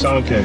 Somké.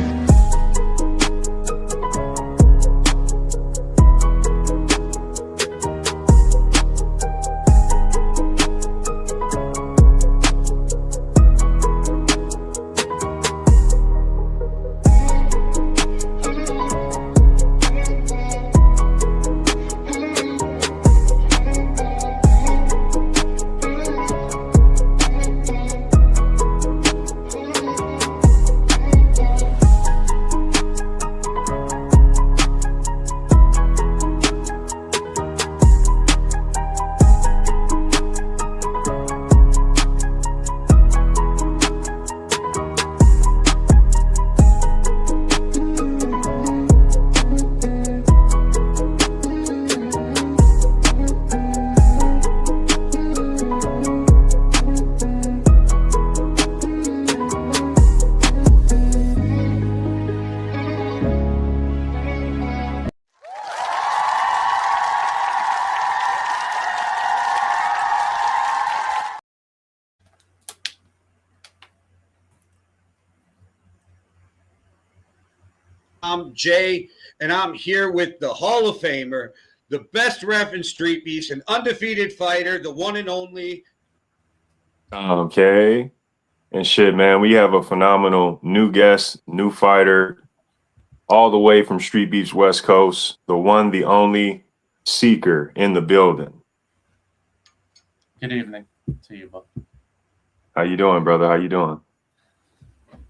I'm Jay, and I'm here with the Hall of Famer, the best ref in Street Beefs, an undefeated fighter, the one and only. Okay. And shit, man, we have a phenomenal new guest, new fighter, all the way from StreetBeefs West Coast, the one, the only Seeker in the building. Good evening to you both. How you doing, brother? How you doing?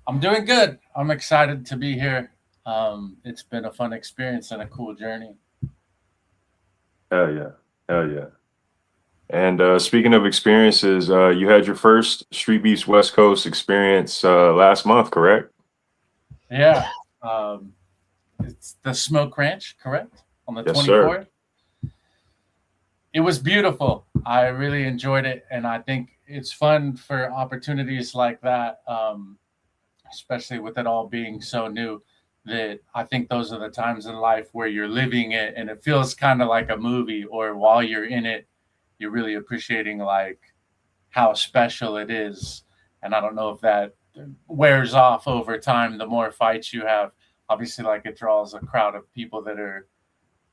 I'm doing good. I'm excited to be here. It's been a fun experience and a cool journey. Hell yeah. Hell yeah. And speaking of experiences, you had your first StreetBeefs West Coast experience last month, correct? Yeah. It's the Smoke Ranch, correct? On the 24th. Sir. It was beautiful. I really enjoyed it. And I think it's fun for opportunities like that, especially with it all being so new, that I think those are the times in life where you're living it and it feels kind of like a movie, or while you're in it, you're really appreciating like how special it is. And I don't know if that wears off over time. The more fights you have, obviously, like it draws a crowd of people that are,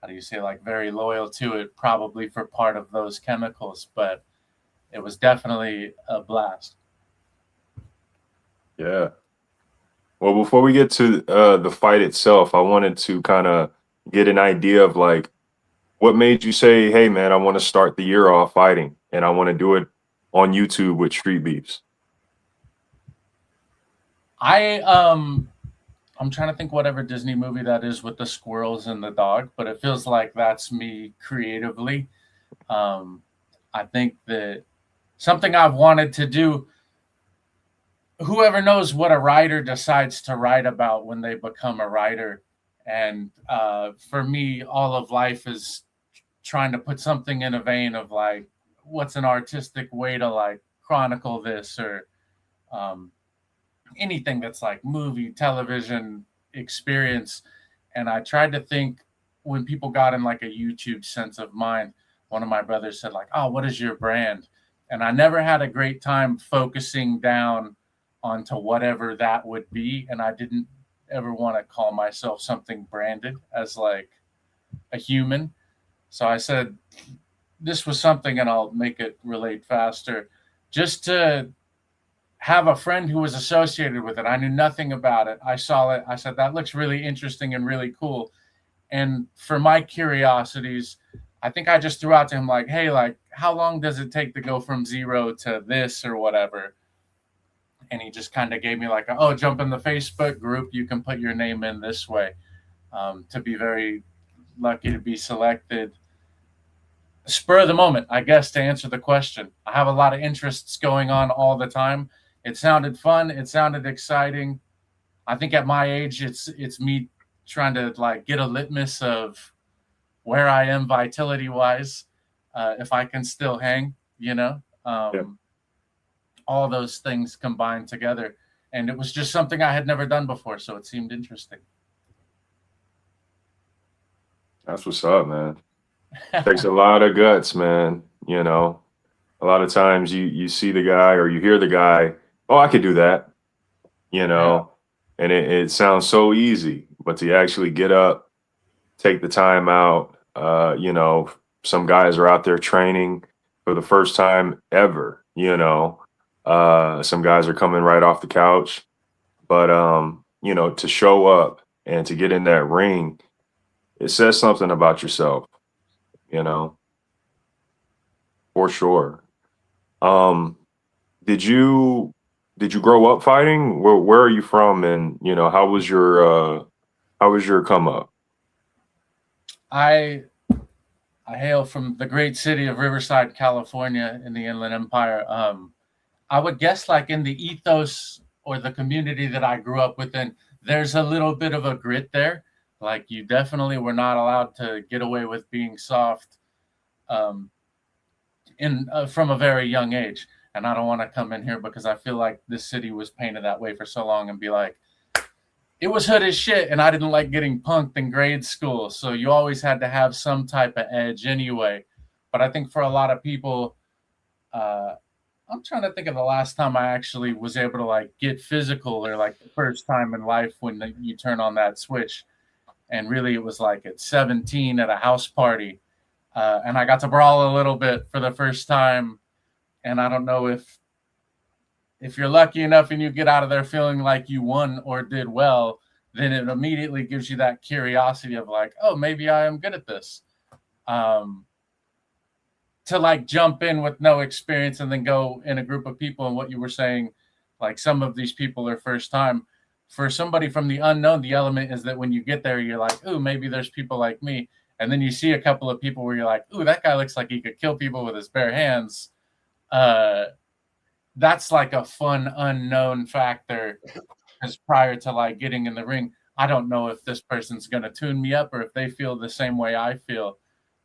how do you say, like very loyal to it, probably for part of those chemicals. But it was definitely a blast. Yeah. Well, before we get to the fight itself, I wanted to kind of get an idea of like, what made you say, hey, man, I want to start the year off fighting and I want to do it on YouTube with StreetBeefs? I'm trying to think whatever Disney movie that is with the squirrels and the dog, but it feels like that's me creatively. I think that something I've wanted to do, whoever knows what a writer decides to write about when they become a writer. And for me, all of life is trying to put something in a vein of like, what's an artistic way to like chronicle this, or anything that's like movie, television experience. And I tried to think, when people got in like a YouTube sense of mind, one of my brothers said like, oh, what is your brand? And I never had a great time focusing down onto whatever that would be. And I didn't ever want to call myself something branded as like a human. So I said, this was something, and I'll make it relate faster, just to have a friend who was associated with it. I knew nothing about it. I saw it. I said, that looks really interesting and really cool. And for my curiosities, I think I just threw out to him like, hey, like, how long does it take to go from 0 to this or whatever? And he just kind of gave me like, oh, jump in the Facebook group. You can put your name in this way. To be very lucky to be selected. Spur of the moment, I guess, to answer the question. I have a lot of interests going on all the time. It sounded fun. It sounded exciting. I think at my age, it's me trying to like get a litmus of where I am vitality wise, if I can still hang, you know. All those things combined together, and it was just something I had never done before, so it seemed interesting. That's what's up, man. Takes a lot of guts, man. You know, a lot of times you see the guy or you hear the guy, oh, I could do that, you know, And it sounds so easy, but to actually get up, take the time out, you know, some guys are out there training for the first time ever, you know. Some guys are coming right off the couch. But you know, to show up and to get in that ring, it says something about yourself, you know, for sure. Um, did you grow up fighting? Where are you from? And you know, how was your come up? I I hail from the great city of Riverside, California, in the Inland Empire. I would guess, like in the ethos or the community that I grew up within, there's a little bit of a grit there. Like you definitely were not allowed to get away with being soft, um, in from a very young age. And I don't want to come in here because I feel like this city was painted that way for so long and be like, it was hood as shit, and I didn't like getting punked in grade school. So you always had to have some type of edge anyway. But I think for a lot of people, uh, I'm trying to think of the last time I actually was able to like get physical, or like the first time in life when you turn on that switch. And really, it was like at 17 at a house party, and I got to brawl a little bit for the first time. And I don't know if you're lucky enough and you get out of there feeling like you won or did well, then it immediately gives you that curiosity of like, oh, maybe I am good at this. To like jump in with no experience and then go in a group of people, and what you were saying, like some of these people are first time. For somebody from the unknown, the element is that when you get there, you're like, oh, maybe there's people like me. And then you see a couple of people where you're like, oh, that guy looks like he could kill people with his bare hands. That's like a fun unknown factor, because prior to like getting in the ring, I don't know if this person's going to tune me up or if they feel the same way I feel.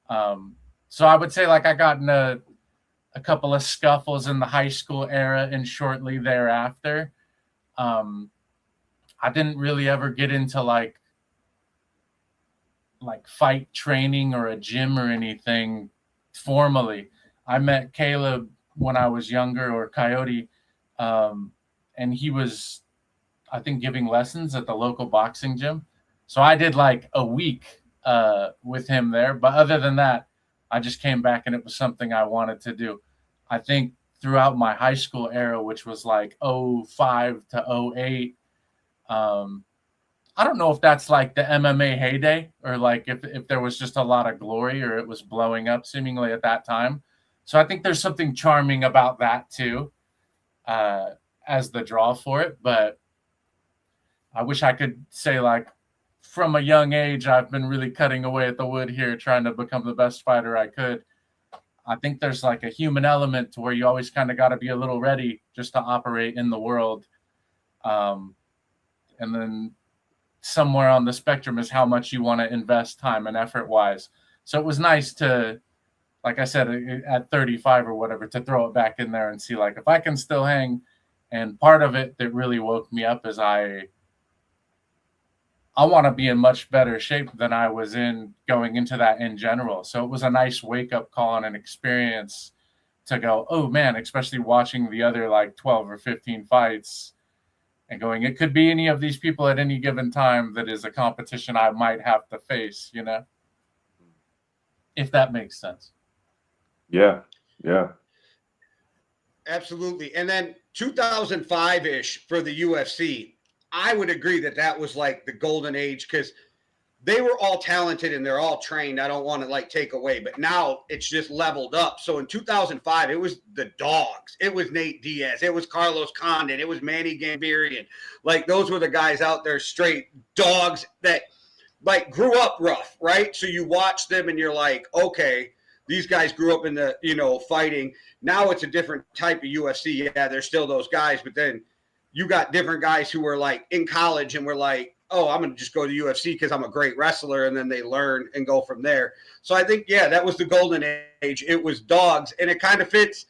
So I would say like I got in a couple of scuffles in the high school era and shortly thereafter. I didn't really ever get into like fight training or a gym or anything formally. I met Caleb when I was younger, or Coyote, and he was, I think, giving lessons at the local boxing gym. So I did like a week with him there. But other than that, I just came back and it was something I wanted to do. I think throughout my high school era, which was like 05 to 08, I don't know if that's like the MMA heyday, or like if there was just a lot of glory, or it was blowing up seemingly at that time. So I think there's something charming about that too, as the draw for it. But I wish I could say like from a young age, I've been really cutting away at the wood here, trying to become the best fighter I could. I think there's like a human element to where you always kind of got to be a little ready just to operate in the world. And then somewhere on the spectrum is how much you want to invest time and effort wise. So it was nice to, like I said, at 35 or whatever, to throw it back in there and see like if I can still hang. And part of it that really woke me up is I want to be in much better shape than I was in going into that in general. So it was a nice wake up call and an experience to go, oh man, especially watching the other like 12 or 15 fights and going, it could be any of these people at any given time that is a competition I might have to face, you know, if that makes sense. Yeah. Yeah. Absolutely. And then 2005-ish for the UFC, I would agree that that was like the golden age, because they were all talented and they're all trained. I don't want to like take away, but now it's just leveled up. So in 2005, it was the dogs. It was Nate Diaz. It was Carlos Condon. It was Manny Gambarian. Like those were the guys out there, straight dogs that like grew up rough, right? So you watch them and you're like, okay, these guys grew up in the, you know, fighting. Now it's a different type of UFC. Yeah, there's still those guys, but then you got different guys who were like in college and were like, oh, I'm going to just go to the UFC because I'm a great wrestler. And then they learn and go from there. So I think, yeah, that was the golden age. It was dogs. And it kind of fits.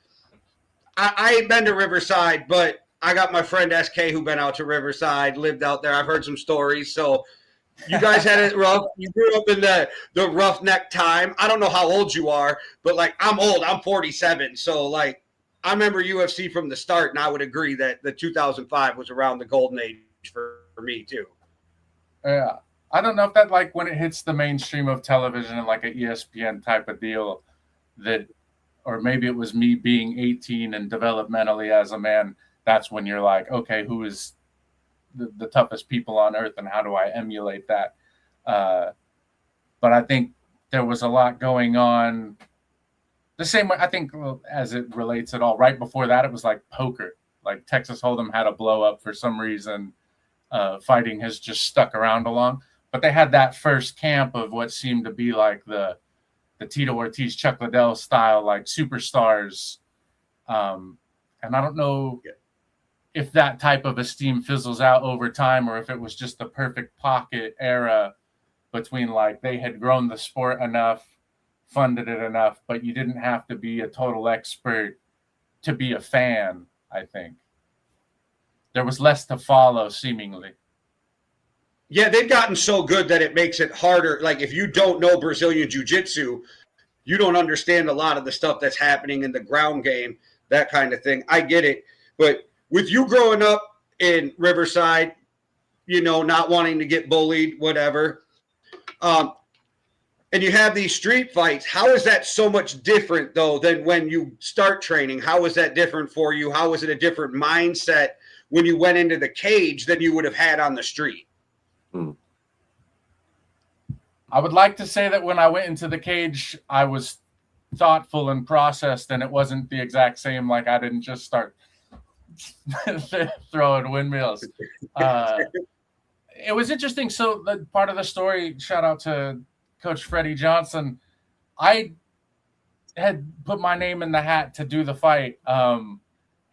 I ain't been to Riverside, but I got my friend SK who been out to Riverside, lived out there. I've heard some stories. So you guys had it rough. You grew up in the roughneck time. I don't know how old you are, but like I'm old. I'm 47. So like I remember UFC from the start, and I would agree that the 2005 was around the golden age for for me too. Yeah. I don't know if that, like, when it hits the mainstream of television and like an ESPN type of deal, that, or maybe it was me being 18 and developmentally as a man, that's when you're like, okay, who is the toughest people on earth and how do I emulate that? But I think there was a lot going on the same way, I think, as it relates at all. Right before that, it was like poker. Like Texas Hold'em had a blow up for some reason. Fighting has just stuck around along. But they had that first camp of what seemed to be like the Tito Ortiz, Chuck Liddell style, like superstars. And I don't know if that type of esteem fizzles out over time or if it was just the perfect pocket era between, like, they had grown the sport enough, funded it enough, but you didn't have to be a total expert to be a fan, I think. There was less to follow, seemingly. Yeah, they've gotten so good that it makes it harder. Like, if you don't know Brazilian Jiu-Jitsu, you don't understand a lot of the stuff that's happening in the ground game, that kind of thing. I get it. But with you growing up in Riverside, you know, not wanting to get bullied, whatever, and you have these street fights, how is that so much different, though, than when you start training? How is that different for you? How is it a different mindset when you went into the cage than you would have had on the street? I would like to say that when I went into the cage, I was thoughtful and processed, and it wasn't the exact same. Like, I didn't just start throwing windmills. It was interesting. So the part of the story, shout out to Coach Freddie Johnson, I had put my name in the hat to do the fight. And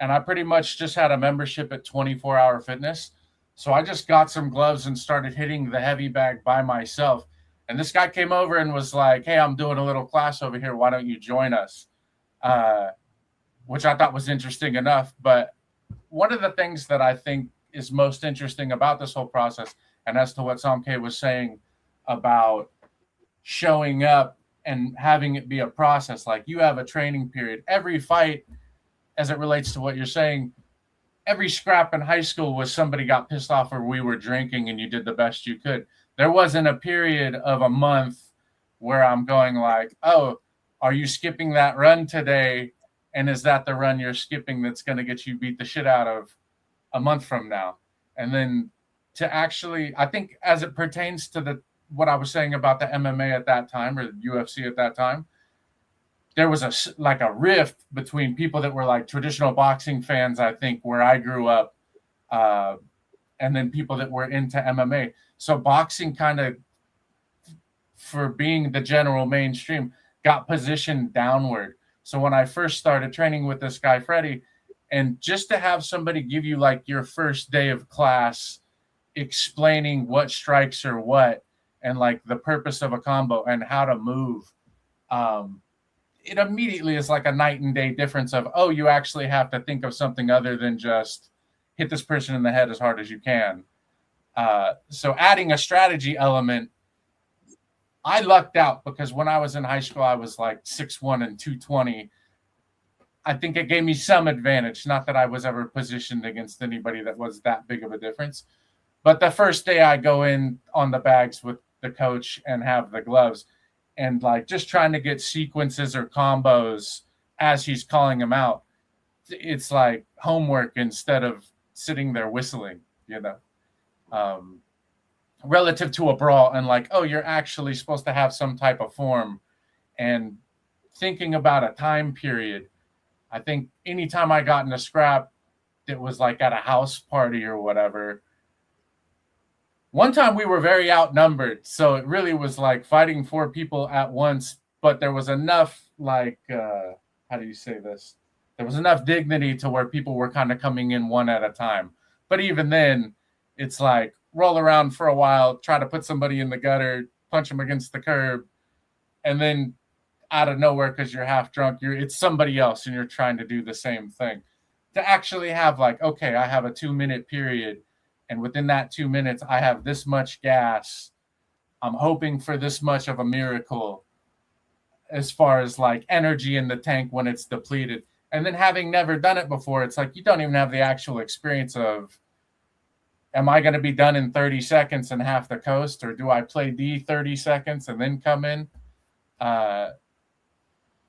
I pretty much just had a membership at 24 Hour Fitness. So I just got some gloves and started hitting the heavy bag by myself. And this guy came over and was like, hey, I'm doing a little class over here. Why don't you join us? Which I thought was interesting enough. But one of the things that I think is most interesting about this whole process, and as to what Somké was saying about showing up and having it be a process, like you have a training period. Every fight, as it relates to what you're saying, every scrap in high school was somebody got pissed off or we were drinking and you did the best you could. There wasn't a period of a month where I'm going like, oh, are you skipping that run today? And is that the run you're skipping that's going to get you beat the shit out of a month from now? And then to actually, I think as it pertains to what I was saying about the MMA at that time or the UFC at that time, there was a rift between people that were like traditional boxing fans, I think, where I grew up, and then people that were into MMA. So boxing kind of, for being the general mainstream, got positioned downward. So when I first started training with this guy, Freddie, and just to have somebody give you like your first day of class, explaining what strikes are what, and like the purpose of a combo and how to move, it immediately is like a night and day difference of, oh, you actually have to think of something other than just hit this person in the head as hard as you can. So adding a strategy element, I lucked out because when I was in high school, I was like 6'1" and 220. I think it gave me some advantage. Not that I was ever positioned against anybody that was that big of a difference. But the first day I go in on the bags with the coach and have the gloves and like just trying to get sequences or combos as he's calling them out, it's like homework instead of sitting there whistling, you know, relative to a brawl and like, oh, you're actually supposed to have some type of form. And thinking about a time period, I think anytime I got in a scrap that was like at a house party or whatever, one time we were very outnumbered. So it really was like fighting 4 people at once, but there was enough like, how do you say this? There was enough dignity to where people were kind of coming in one at a time. But even then, it's like roll around for a while, try to put somebody in the gutter, punch them against the curb, and then out of nowhere, because you're half drunk, it's somebody else and you're trying to do the same thing. To actually have like, okay, I have a 2-minute period, and within that 2 minutes, I have this much gas. I'm hoping for this much of a miracle as far as like energy in the tank when it's depleted. And then having never done it before, it's like you don't even have the actual experience of am I going to be done in 30 seconds and half the coast, or do I play the 30 seconds and then come in?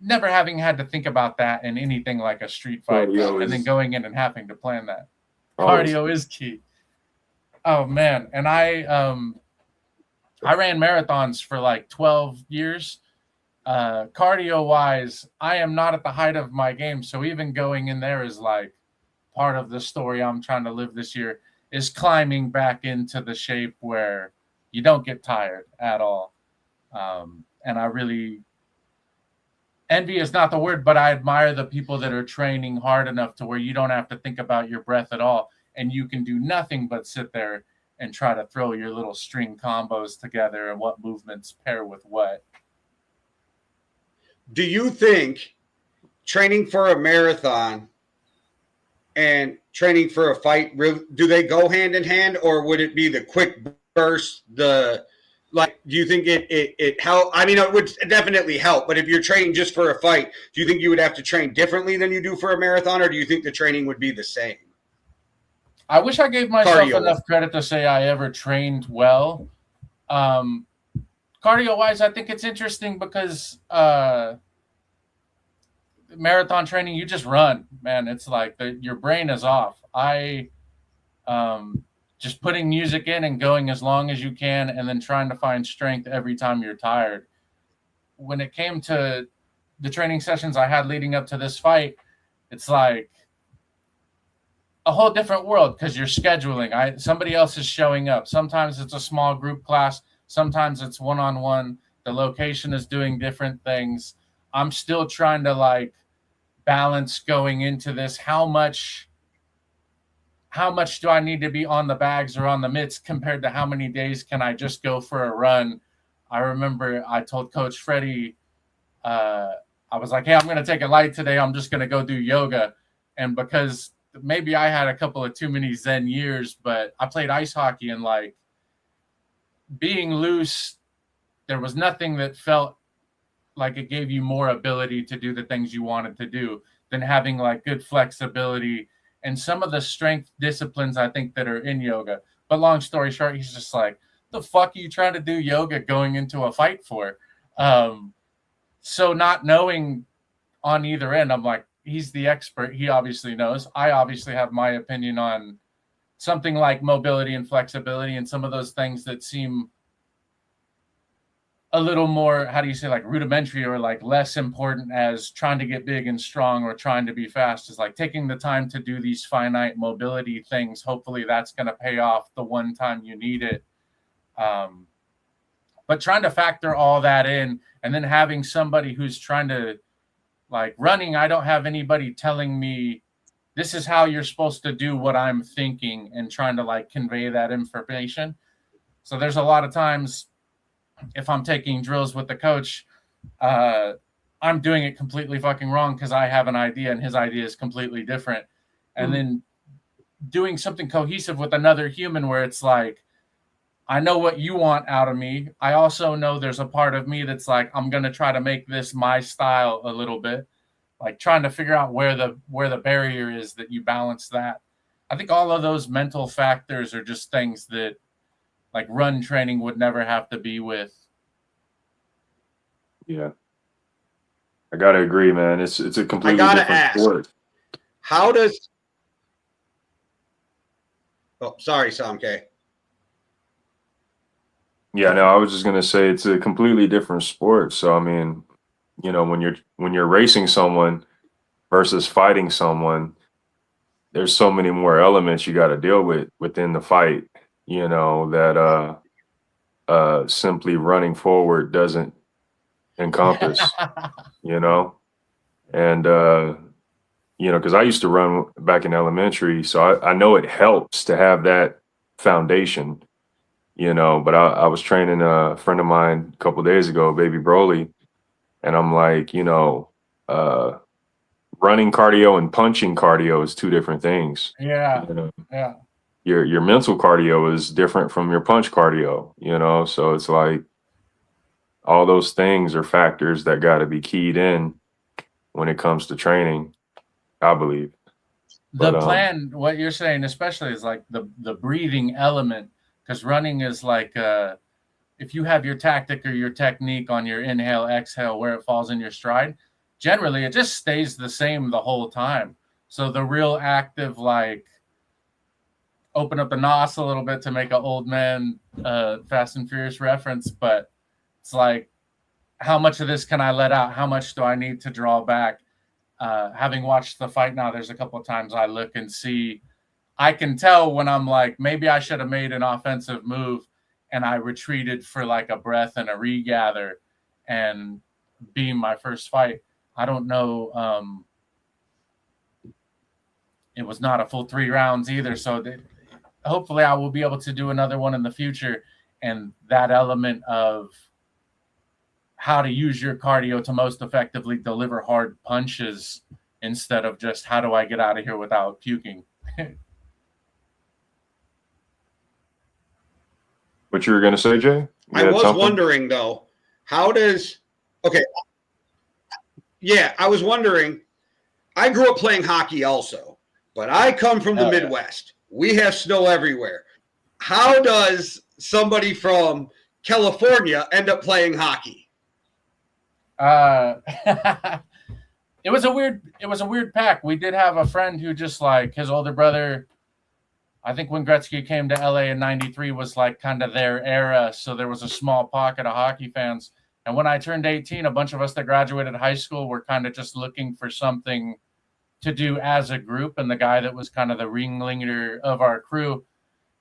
Never having had to think about that in anything like a street fight, and then going in and having to plan that. Cardio is key. Oh man. And I ran marathons for like 12 years. Cardio wise, I am not at the height of my game. So even going in there is like part of the story I'm trying to live this year, is climbing back into the shape where you don't get tired at all. And I really, envy is not the word, but I admire the people that are training hard enough to where you don't have to think about your breath at all. And you can do nothing but sit there and try to throw your little string combos together and what movements pair with what. Do you think training for a marathon and training for a fight, do they go hand in hand, or would it be the quick burst, do you think it help? I mean, it would definitely help, but if you're training just for a fight, do you think you would have to train differently than you do for a marathon, or do you think the training would be the same? I wish I gave myself enough credit to say I ever trained well. Cardio-wise, I think it's interesting because marathon training, you just run, man. It's like your brain is off. Just putting music in and going as long as you can, and then trying to find strength every time you're tired. When it came to the training sessions I had leading up to this fight, it's like a whole different world because you're scheduling. Somebody else is showing up. Sometimes it's a small group class. Sometimes it's one-on-one. The location is doing different things. I'm still trying to like balance going into this. How much do I need to be on the bags or on the mitts compared to how many days can I just go for a run? I remember I told Coach Freddie, I was like, hey, I'm going to take it light today. I'm just going to go do yoga. And because maybe I had a couple of too many Zen years, but I played ice hockey, and like being loose, there was nothing that felt like it gave you more ability to do the things you wanted to do than having like good flexibility and some of the strength disciplines I think that are in yoga. But long story short, he's just like, the fuck are you trying to do yoga going into a fight for? So not knowing on either end, I'm like, he's the expert. He obviously knows. I obviously have my opinion on something like mobility and flexibility and some of those things that seem a little more, how do you say, like rudimentary or like less important as trying to get big and strong or trying to be fast, is like taking the time to do these finite mobility things. Hopefully that's going to pay off the one time you need it. But trying to factor all that in, and then having somebody who's trying to like running, I don't have anybody telling me this is how you're supposed to do what I'm thinking and trying to like convey that information. So there's a lot of times if I'm taking drills with the coach, I'm doing it completely fucking wrong because I have an idea and his idea is completely different. And then doing something cohesive with another human where it's like, I know what you want out of me. I also know there's a part of me that's like, I'm going to try to make this my style a little bit, like trying to figure out where the barrier is that you balance that. I think all of those mental factors are just things that like run training would never have to be with. Yeah. I got to agree, man. It's a completely different sport. How does... Oh, sorry, Somké. Yeah, no, I was just going to say it's a completely different sport. So, I mean, you know, when you're racing someone versus fighting someone, there's so many more elements you got to deal with within the fight, you know, that simply running forward doesn't encompass, you know. And, you know, because I used to run back in elementary, so I know it helps to have that foundation, you know. But I was training a friend of mine a couple of days ago, Baby Broly, and I'm like, you know, running cardio and punching cardio is two different things. Yeah. You know? Yeah. Your mental cardio is different from your punch cardio, you know. So it's like all those things are factors that got to be keyed in when it comes to training, I believe. The But plan, what you're saying, especially, is like the breathing element, because running is like if you have your tactic or your technique on your inhale, exhale, where it falls in your stride, generally it just stays the same the whole time. So the real active, like, open up the nos a little bit to make an old man Fast and Furious reference, but it's like, how much of this can I let out? How much do I need to draw back? Having watched the fight now, there's a couple of times I look and see, I can tell when I'm like, maybe I should have made an offensive move and I retreated for like a breath and a regather, and being my first fight, I don't know. It was not a full 3 rounds either. So hopefully I will be able to do another one in the future. And that element of how to use your cardio to most effectively deliver hard punches instead of just how do I get out of here without puking. what you were gonna say, Jay? I was wondering though, how does okay? Yeah, I was wondering. I grew up playing hockey also, but I come from the Midwest. We have snow everywhere. How does somebody from California end up playing hockey? It was a weird pack. We did have a friend who just, like, his older brother, I think when Gretzky came to LA in '93 was like kind of their era. So there was a small pocket of hockey fans. And when I turned 18, a bunch of us that graduated high school were kind of just looking for something to do as a group. And the guy that was kind of the ringleader of our crew,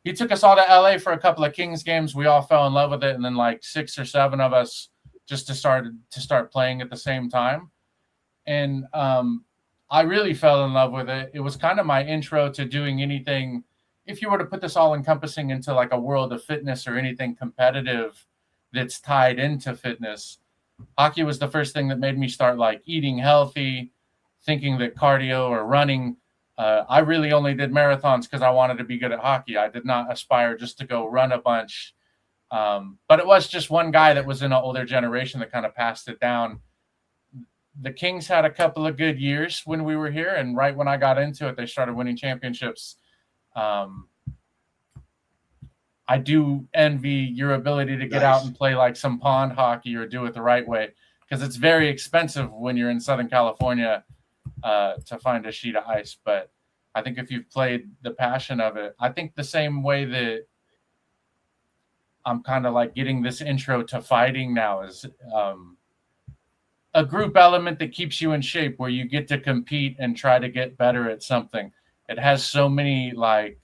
he took us all to LA for a couple of Kings games. We all fell in love with it. And then like 6 or 7 of us just to start playing at the same time. And I really fell in love with it. It was kind of my intro to doing anything. If you were to put this all encompassing into like a world of fitness or anything competitive that's tied into fitness, hockey was the first thing that made me start like eating healthy, thinking that cardio or running. I really only did marathons because I wanted to be good at hockey. I did not aspire just to go run a bunch. But it was just one guy that was in an older generation that kind of passed it down. The Kings had a couple of good years when we were here. And right when I got into it, they started winning championships. I do envy your ability to get out and play like some pond hockey or do it the right way, because it's very expensive when you're in Southern California to find a sheet of ice. But I think if you've played the passion of it, I think the same way that I'm kind of like getting this intro to fighting now is a group element that keeps you in shape, where you get to compete and try to get better at something. It has so many like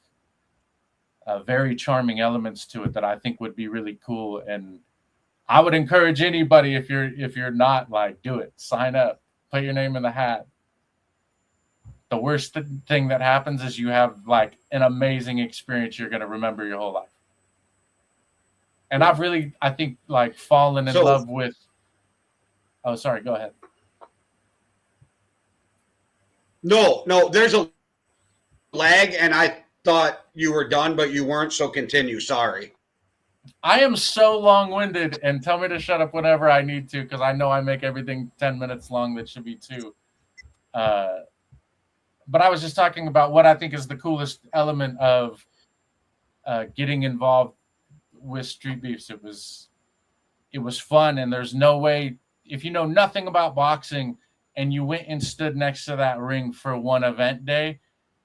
very charming elements to it that I think would be really cool. And I would encourage anybody, if you're not, like, do it, sign up, put your name in the hat. The worst thing that happens is you have like an amazing experience you're going to remember your whole life. And I've really, I think, like, fallen in love with. Oh, sorry. Go ahead. No, there's a lag, and I thought you were done, but you weren't, so continue. Sorry. I am so long-winded, and tell me to shut up whenever I need to, because I know I make everything 10 minutes long that should be 2. But I was just talking about what I think is the coolest element of getting involved with Street Beefs. It was fun, and there's no way, if you know nothing about boxing and you went and stood next to that ring for one event day,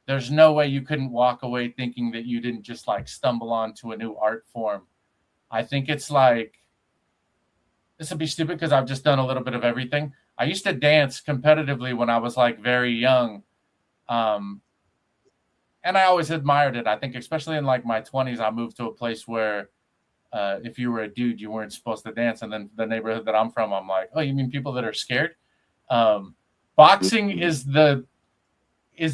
there's no way you couldn't walk away thinking that you didn't just like stumble onto a new art form. I think it's like, this would be stupid because I've just done a little bit of everything. I used to dance competitively when I was like very young. And I always admired it. I think especially in like my 20s, I moved to a place where if you were a dude, you weren't supposed to dance. And then the neighborhood that I'm from, I'm like, oh, you mean people that are scared? Boxing is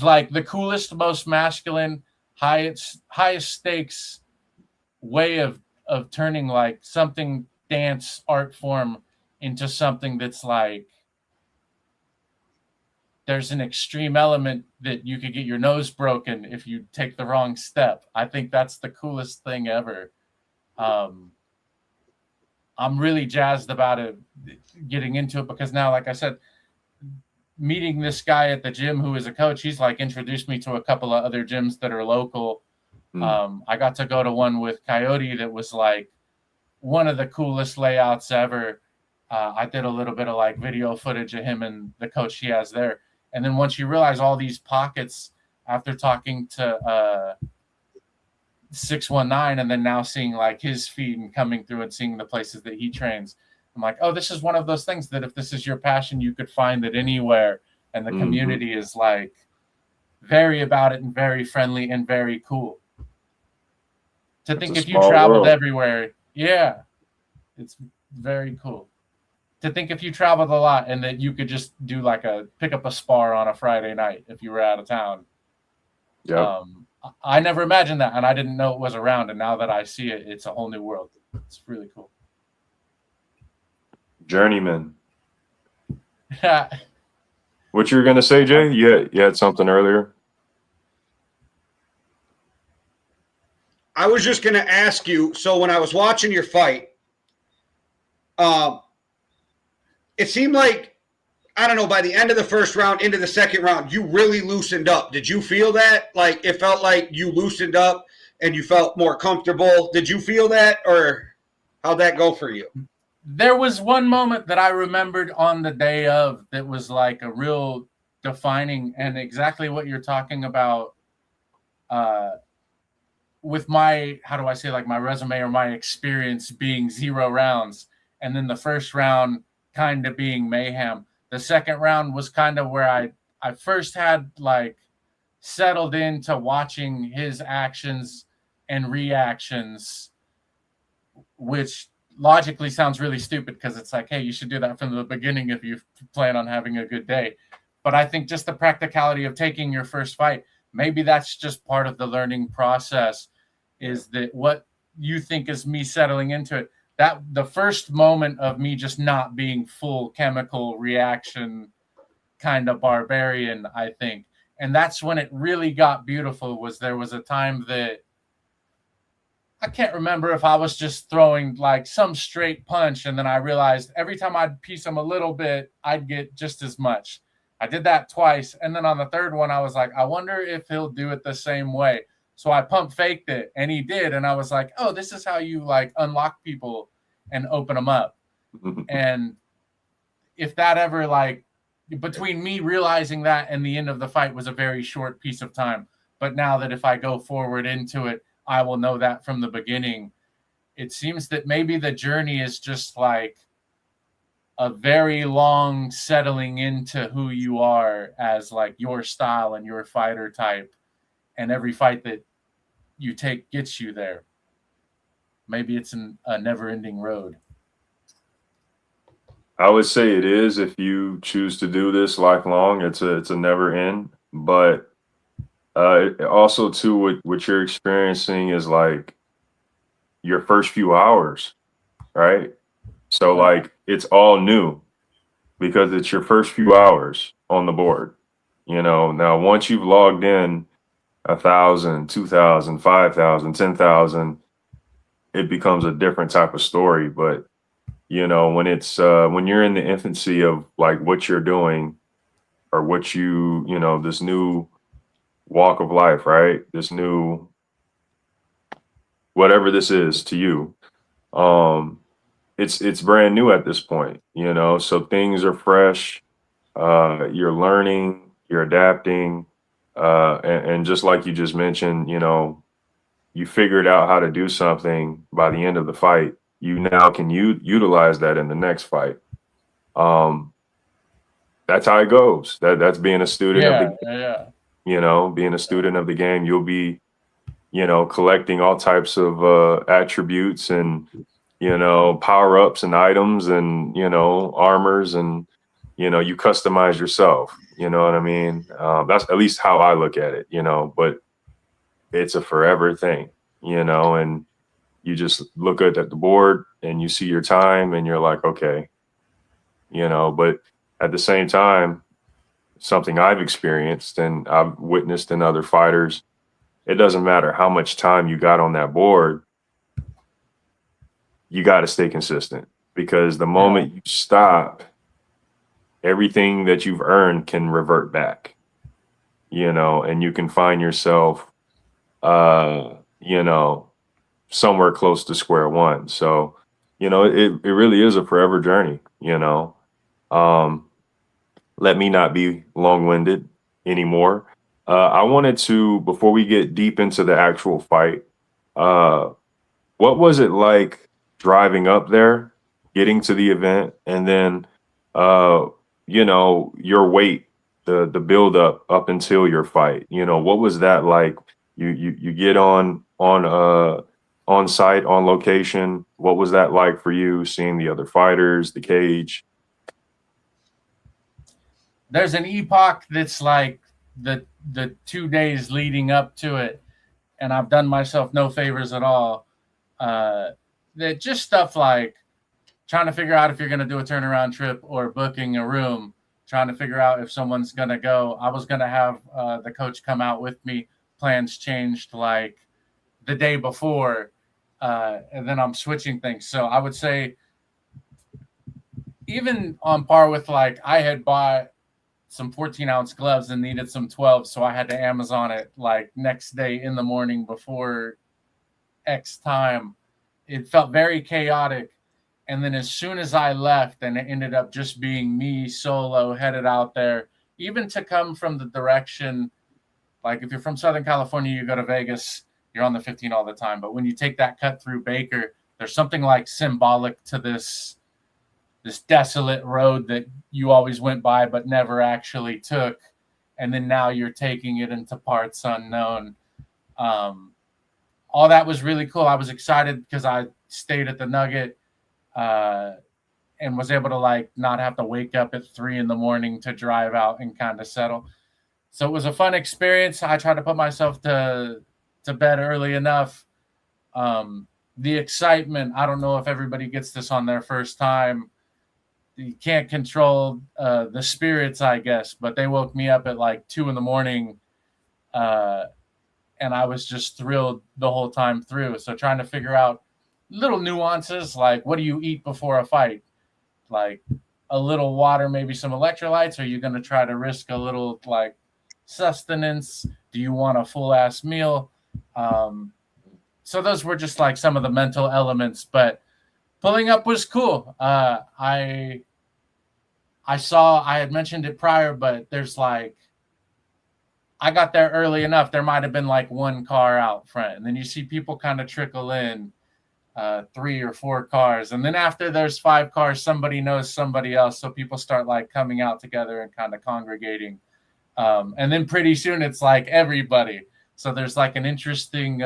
like the coolest, most masculine, highest stakes way of turning like something dance art form into something that's like, there's an extreme element that you could get your nose broken if you take the wrong step. I think that's the coolest thing ever. I'm really jazzed about it, getting into it, because now, like I said, meeting this guy at the gym who is a coach, he's like introduced me to a couple of other gyms that are local. I got to go to one with Coyote that was like one of the coolest layouts ever. I did a little bit of like video footage of him and the coach he has there. And then once you realize all these pockets after talking to 619 and then now seeing like his feed and coming through and seeing the places that he trains, I'm like, oh, this is one of those things that if this is your passion, you could find it anywhere. And the community is like very about it and very friendly and very cool. To think if you traveled everywhere, yeah, it's very cool. To think if you traveled a lot and that you could just do like pick up a spar on a Friday night if you were out of town. Yeah. I never imagined that, and I didn't know it was around. And now that I see it, it's a whole new world. It's really cool. Journeyman. What you were gonna say, Jay? You had something earlier. I was just going to ask you, so when I was watching your fight, it seemed like, I don't know, by the end of the first round into the second round, you really loosened up. Did you feel that? Like, it felt like you loosened up and you felt more comfortable. Did you feel that, or how'd that go for you? There was one moment that I remembered on the day of that was like a real defining, and exactly what you're talking about with my, how do I say, like my resume or my experience being 0 rounds, and then the first round kind of being mayhem. The second round was kind of where I first had like settled into watching his actions and reactions, which logically sounds really stupid because it's like, hey, you should do that from the beginning if you plan on having a good day. But I think just the practicality of taking your first fight, maybe that's just part of the learning process, is that what you think is me settling into it, that the first moment of me just not being full chemical reaction kind of barbarian, I think. And that's when it really got beautiful. Was there was a time that I can't remember if I was just throwing like some straight punch, and then I realized every time I'd piece him a little bit, I'd get just as much. I did that twice, and then on the third one, I was like, I wonder if he'll do it the same way. So I pump faked it, and he did, and I was like, oh, this is how you like unlock people and open them up. And if that ever, like, between me realizing that and the end of the fight was a very short piece of time, but now that if I go forward into it, I will know that from the beginning. It seems that maybe the journey is just like a very long settling into who you are as like your style and your fighter type, and every fight that you take gets you there. Maybe it's a never-ending road. I would say it is. If you choose to do this lifelong, it's a never end. But also too, what you're experiencing is like your first few hours, right? So like it's all new because it's your first few hours on the board. You know, now once you've logged in 1,000, 2,000, 5,000, 10,000, it becomes a different type of story. But you know, when it's when you're in the infancy of like what you're doing or what you know, this new walk of life, right? This new whatever this is to you, it's brand new at this point, you know. So things are fresh. You're learning, you're adapting, and just like you just mentioned, you know, you figured out how to do something by the end of the fight. You now can utilize that in the next fight. That's how it goes. That's being a student of the game. You know, being a student of the game, you'll be, you know, collecting all types of attributes and, you know, power-ups and items and, you know, armors, and, you know, you customize yourself. You know what I mean? That's at least how I look at it, you know, but it's a forever thing, you know, and you just look at the board and you see your time and you're like, okay, you know, but at the same time, something I've experienced and I've witnessed in other fighters, it doesn't matter how much time you got on that board, you got to stay consistent, because the moment you stop, everything that you've earned can revert back, you know, and you can find yourself, you know, somewhere close to square one. So, you know, it really is a forever journey, you know. Let me not be long-winded anymore. I wanted to, before we get deep into the actual fight, what was it like driving up there, getting to the event, and then, you know, your wait, the build up until your fight? You know, what was that like? You get on site, on location. What was that like for you, seeing the other fighters, the cage? There's an epoch that's like the 2 days leading up to it, and I've done myself no favors at all. That just stuff like trying to figure out if you're going to do a turnaround trip or booking a room, trying to figure out if someone's going to go. I was going to have the coach come out with me. Plans changed like the day before, and then I'm switching things. So I would say even on par with like I had bought some 14-ounce gloves and needed some 12, so I had to Amazon it like next day in the morning before X time. It felt very chaotic. And then as soon as I left, and it ended up just being me solo headed out there, even to come from the direction, like if you're from Southern California, you go to Vegas, you're on the 15 all the time. But when you take that cut through Baker, there's something like symbolic to this desolate road that you always went by but never actually took. And then now you're taking it into parts unknown. All that was really cool. I was excited because I stayed at the Nugget and was able to like not have to wake up at 3 a.m. to drive out and kind of settle. So it was a fun experience. I tried to put myself to bed early enough. The excitement, I don't know if everybody gets this on their first time. You can't control the spirits, I guess, but they woke me up at like 2 a.m. And I was just thrilled the whole time through. So trying to figure out little nuances, like what do you eat before a fight? Like a little water, maybe some electrolytes. Are you going to try to risk a little like sustenance? Do you want a full ass meal? So those were just like some of the mental elements, but pulling up was cool. I saw, I had mentioned it prior, but there's like, I got there early enough. There might have been like one car out front, and then you see people kind of trickle in, 3 or 4 cars. And then after there's 5 cars, somebody knows somebody else. So people start like coming out together and kind of congregating. And then pretty soon it's like everybody. So there's like an interesting,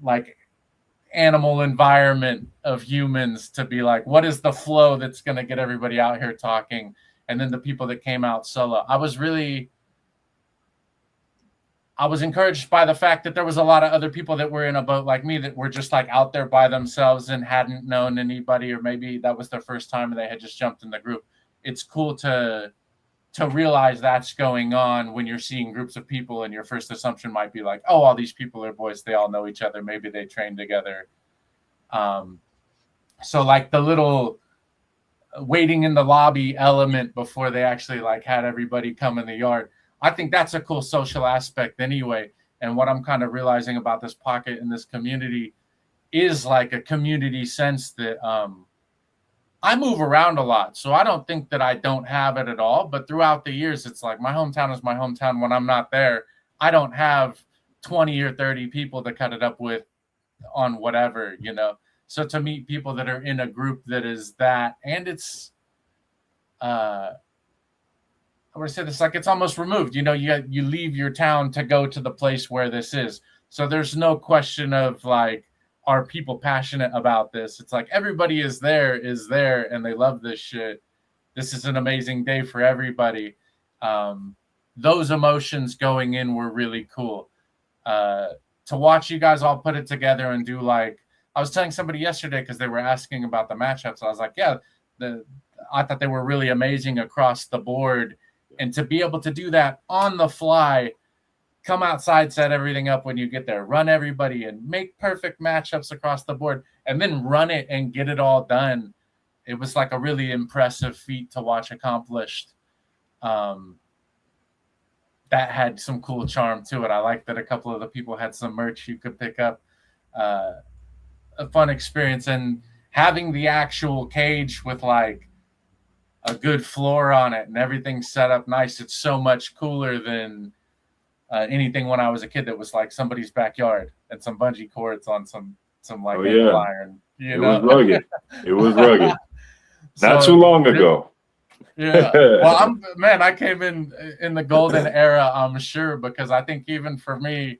like animal environment of humans to be like, what is the flow that's going to get everybody out here talking? And then the people that came out solo. I was encouraged by the fact that there was a lot of other people that were in a boat like me that were just like out there by themselves and hadn't known anybody, or maybe that was their first time and they had just jumped in the group. It's cool to realize that's going on when you're seeing groups of people, and your first assumption might be like, oh, all these people are boys. They all know each other. Maybe they train together. So like the little waiting in the lobby element before they actually like had everybody come in the yard. I think that's a cool social aspect anyway. And what I'm kind of realizing about this pocket in this community is like a community sense that I move around a lot. So I don't think that I don't have it at all. But throughout the years, it's like my hometown is my hometown. When I'm not there, I don't have 20 or 30 people to cut it up with on whatever, you know. So to meet people that are in a group that is that, and it's I would say this, like it's almost removed. You know, you leave your town to go to the place where this is. So there's no question of like, are people passionate about this? It's like everybody is there, and they love this shit. This is an amazing day for everybody. Those emotions going in were really cool. To watch you guys all put it together and do like, I was telling somebody yesterday because they were asking about the matchups. I was like, yeah, I thought they were really amazing across the board. And to be able to do that on the fly, come outside, set everything up when you get there, run everybody and make perfect matchups across the board, and then run it and get it all done it was like a really impressive feat to watch accomplished. That had some cool charm to it. I like that a couple of the people had some merch you could pick up. A fun experience, and having the actual cage with like a good floor on it and everything set up nice. It's so much cooler than anything when I was a kid that was like somebody's backyard and some bungee cords on some like angle iron. It was rugged. It was rugged. Not too long ago. Yeah. Well, I came in the golden era, I'm sure, because I think even for me,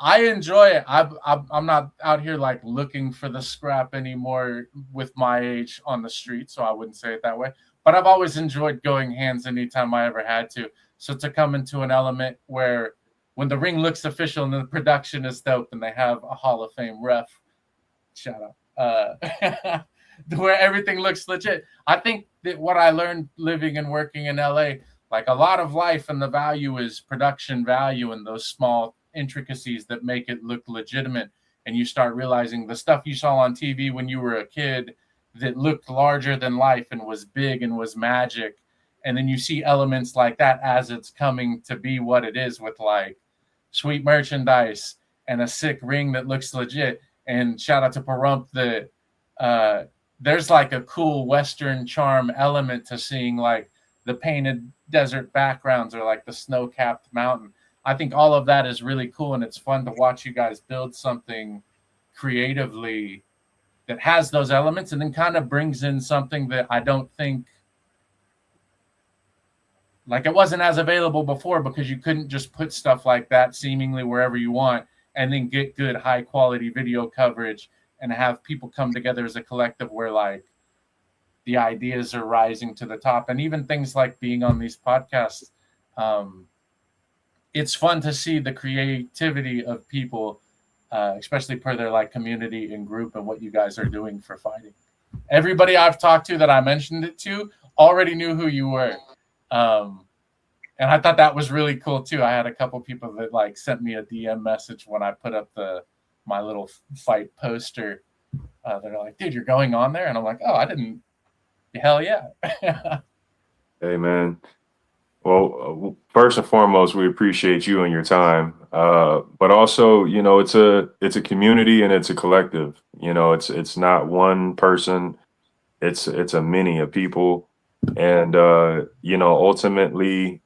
I enjoy it. I'm not out here like looking for the scrap anymore with my age on the street, so I wouldn't say it that way. But I've always enjoyed going hands anytime I ever had to. So to come into an element where when the ring looks official and the production is dope and they have a Hall of Fame ref, shout out, where everything looks legit. I think that what I learned living and working in LA, like a lot of life and the value is production value and those small intricacies that make it look legitimate. And you start realizing the stuff you saw on TV when you were a kid that looked larger than life and was big and was magic. And then you see elements like that as it's coming to be what it is, with like sweet merchandise and a sick ring that looks legit. And shout out to Pahrump that there's like a cool Western charm element to seeing like the painted desert backgrounds or like the snow-capped mountain. I think all of that is really cool, and it's fun to watch you guys build something creatively that has those elements and then kind of brings in something that I don't think, like, it wasn't as available before because you couldn't just put stuff like that seemingly wherever you want and then get good high quality video coverage and have people come together as a collective where like the ideas are rising to the top. And even things like being on these podcasts, it's fun to see the creativity of people, especially per their like community and group and what you guys are doing for fighting. Everybody I've talked to that I mentioned it to already knew who you were. And I thought that was really cool too. I had a couple people that like sent me a DM message when I put up my little fight poster. They're like, dude, you're going on there? And I'm like, oh, I didn't. Hell yeah. Hey, man. Well, first and foremost, we appreciate you and your time. But also, you know, it's a community and it's a collective. You know, it's not one person. It's a many of people. And, you know, ultimately,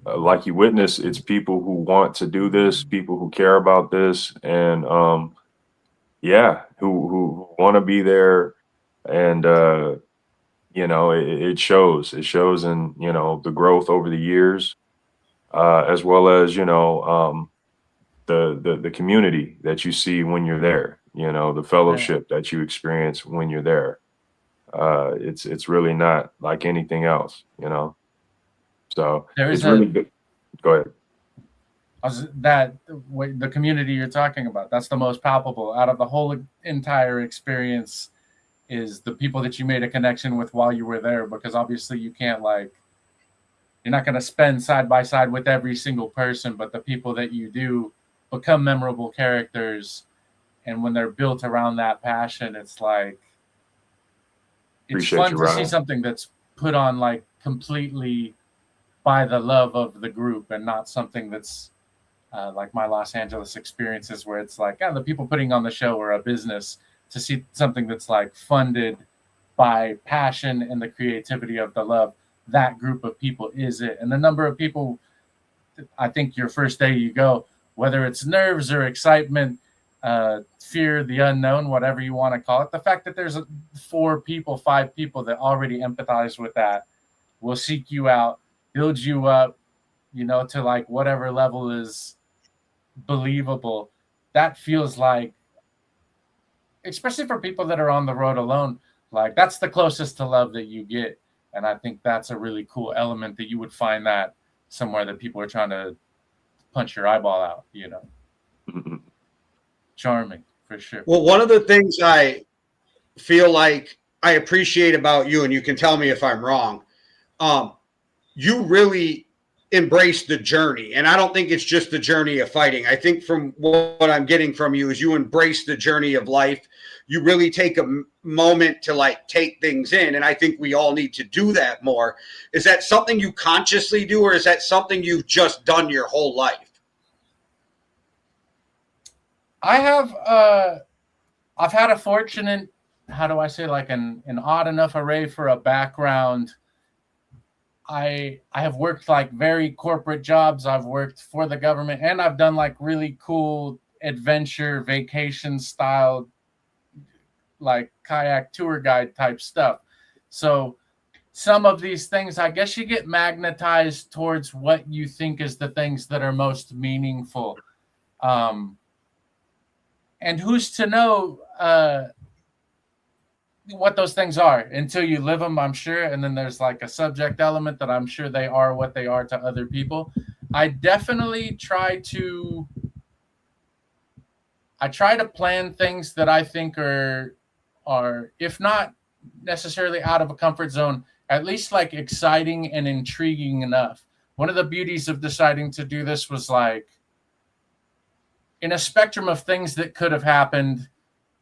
like you witnessed, it's people who want to do this, people who care about this, and who want to be there. And you know, it shows. It shows in, you know, the growth over the years, as well as, you know, the community that you see when you're there. You know, the fellowship that you experience when you're there. It's really not like anything else, you know. So it's really good. Go ahead. The community you're talking about, that's the most palpable out of the whole entire experience, is the people that you made a connection with while you were there, because obviously you can't you're not going to spend side by side with every single person, but the people that you do become memorable characters. And when they're built around that passion, it's like, it's fun to see something that's put on like completely by the love of the group and not something that's like my Los Angeles experiences where it's like, the people putting on the show are a business. To see something that's like funded by passion and the creativity of the love, that group of people is it. And the number of people, I think your first day you go, whether it's nerves or excitement, fear, the unknown, whatever you want to call it, the fact that there's 5 people that already empathize with that, will seek you out, build you up, you know, to like whatever level is believable. That feels like, especially for people that are on the road alone, like that's the closest to love that you get. And I think that's a really cool element that you would find that somewhere that people are trying to punch your eyeball out, you know. Mm-hmm. Charming, for sure. Well, one of the things I feel like I appreciate about you, and you can tell me if I'm wrong, you really embrace the journey. And I don't think it's just the journey of fighting. I think from what I'm getting from you is you embrace the journey of life. you really take a moment to like take things in. And I think we all need to do that more. Is that something you consciously do, or is that something you've just done your whole life? I have I've had a fortunate, how do I say, like an odd enough array for a background. I have worked like very corporate jobs. I've worked for the government, and I've done like really cool adventure vacation style, like kayak tour guide type stuff. So some of these things, I guess you get magnetized towards what you think is the things that are most meaningful. And who's to know what those things are until you live them, I'm sure. And then there's like a subject element that I'm sure they are what they are to other people. I definitely try to plan things that I think are if not necessarily out of a comfort zone, at least like exciting and intriguing enough. One of the beauties of deciding to do this was like, in a spectrum of things that could have happened,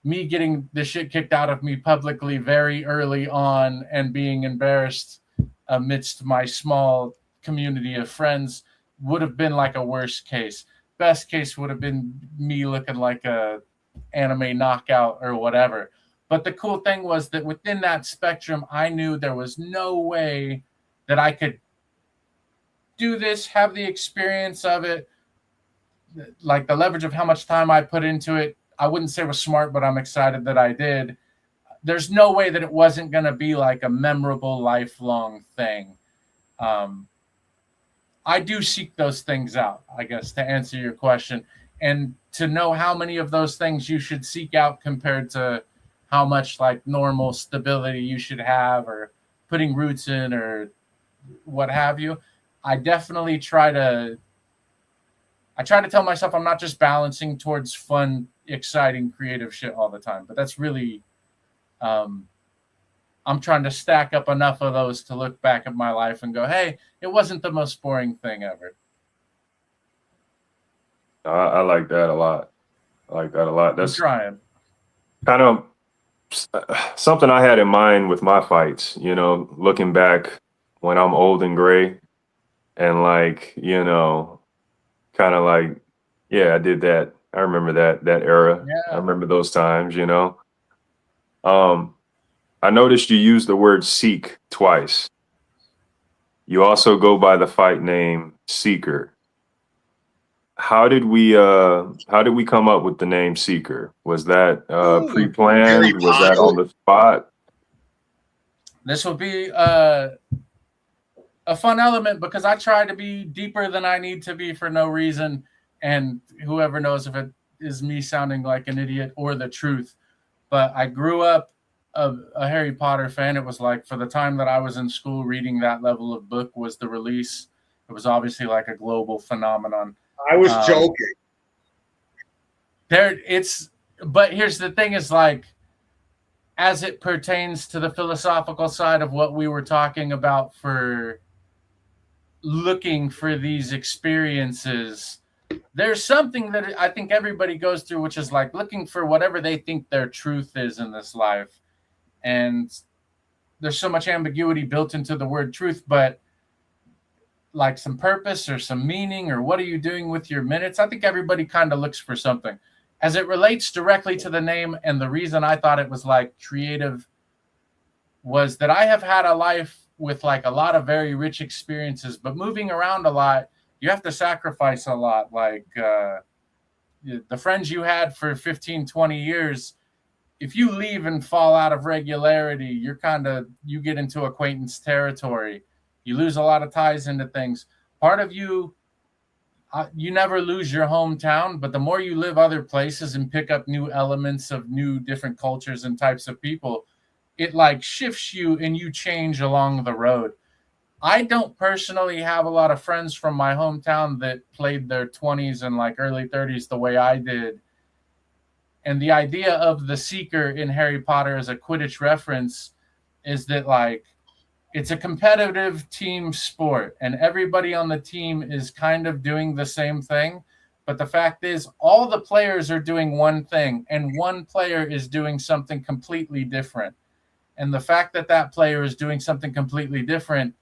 me getting the shit kicked out of me publicly very early on and being embarrassed amidst my small community of friends would have been like a worst case. Best case would have been me looking like a anime knockout or whatever. But the cool thing was that within that spectrum, I knew there was no way that I could do this, have the experience of it, like the leverage of how much time I put into it. I wouldn't say was smart, but I'm excited that I did. There's no way that it wasn't going to be like a memorable, lifelong thing. I do seek those things out, I guess, to answer your question. And to know how many of those things you should seek out compared to how much like normal stability you should have or putting roots in or what have you. I definitely try to tell myself I'm not just balancing towards fun, exciting, creative shit all the time, but that's really, I'm trying to stack up enough of those to look back at my life and go, hey, it wasn't the most boring thing ever. I like that a lot. That's trying. kind of something I had in mind with my fights, looking back when I'm old and gray and like, kind of like, yeah, I did that. I remember that era. Yeah. I remember those times, I noticed you used the word seek twice. You also go by the fight name Seeker. How did we come up with the name Seeker? Was that pre-planned? Was that on the spot? This will be a fun element because I try to be deeper than I need to be for no reason. And whoever knows if it is me sounding like an idiot or the truth. But I grew up a Harry Potter fan. It was like for the time that I was in school, reading that level of book was the release. It was obviously like a global phenomenon. I was joking. But here's the thing is like, as it pertains to the philosophical side of what we were talking about for looking for these experiences, there's something that I think everybody goes through, which is like looking for whatever they think their truth is in this life. And there's so much ambiguity built into the word truth, but like some purpose or some meaning or what are you doing with your minutes? I think everybody kind of looks for something. As it relates directly to the name, and the reason I thought it was like creative was that I have had a life with like a lot of very rich experiences, but moving around a lot, you have to sacrifice a lot. Like the friends you had for 15, 20 years, if you leave and fall out of regularity, you get into acquaintance territory. You lose a lot of ties into things. Part of you, you never lose your hometown, but the more you live other places and pick up new elements of new different cultures and types of people, it like shifts you and you change along the road. I don't personally have a lot of friends from my hometown that played their 20s and like early 30s the way I did. And the idea of the Seeker in Harry Potter as a Quidditch reference is that like it's a competitive team sport and everybody on the team is kind of doing the same thing, But the fact is, all the players are doing one thing, and one player is doing something completely different. And the fact that that player is doing something completely different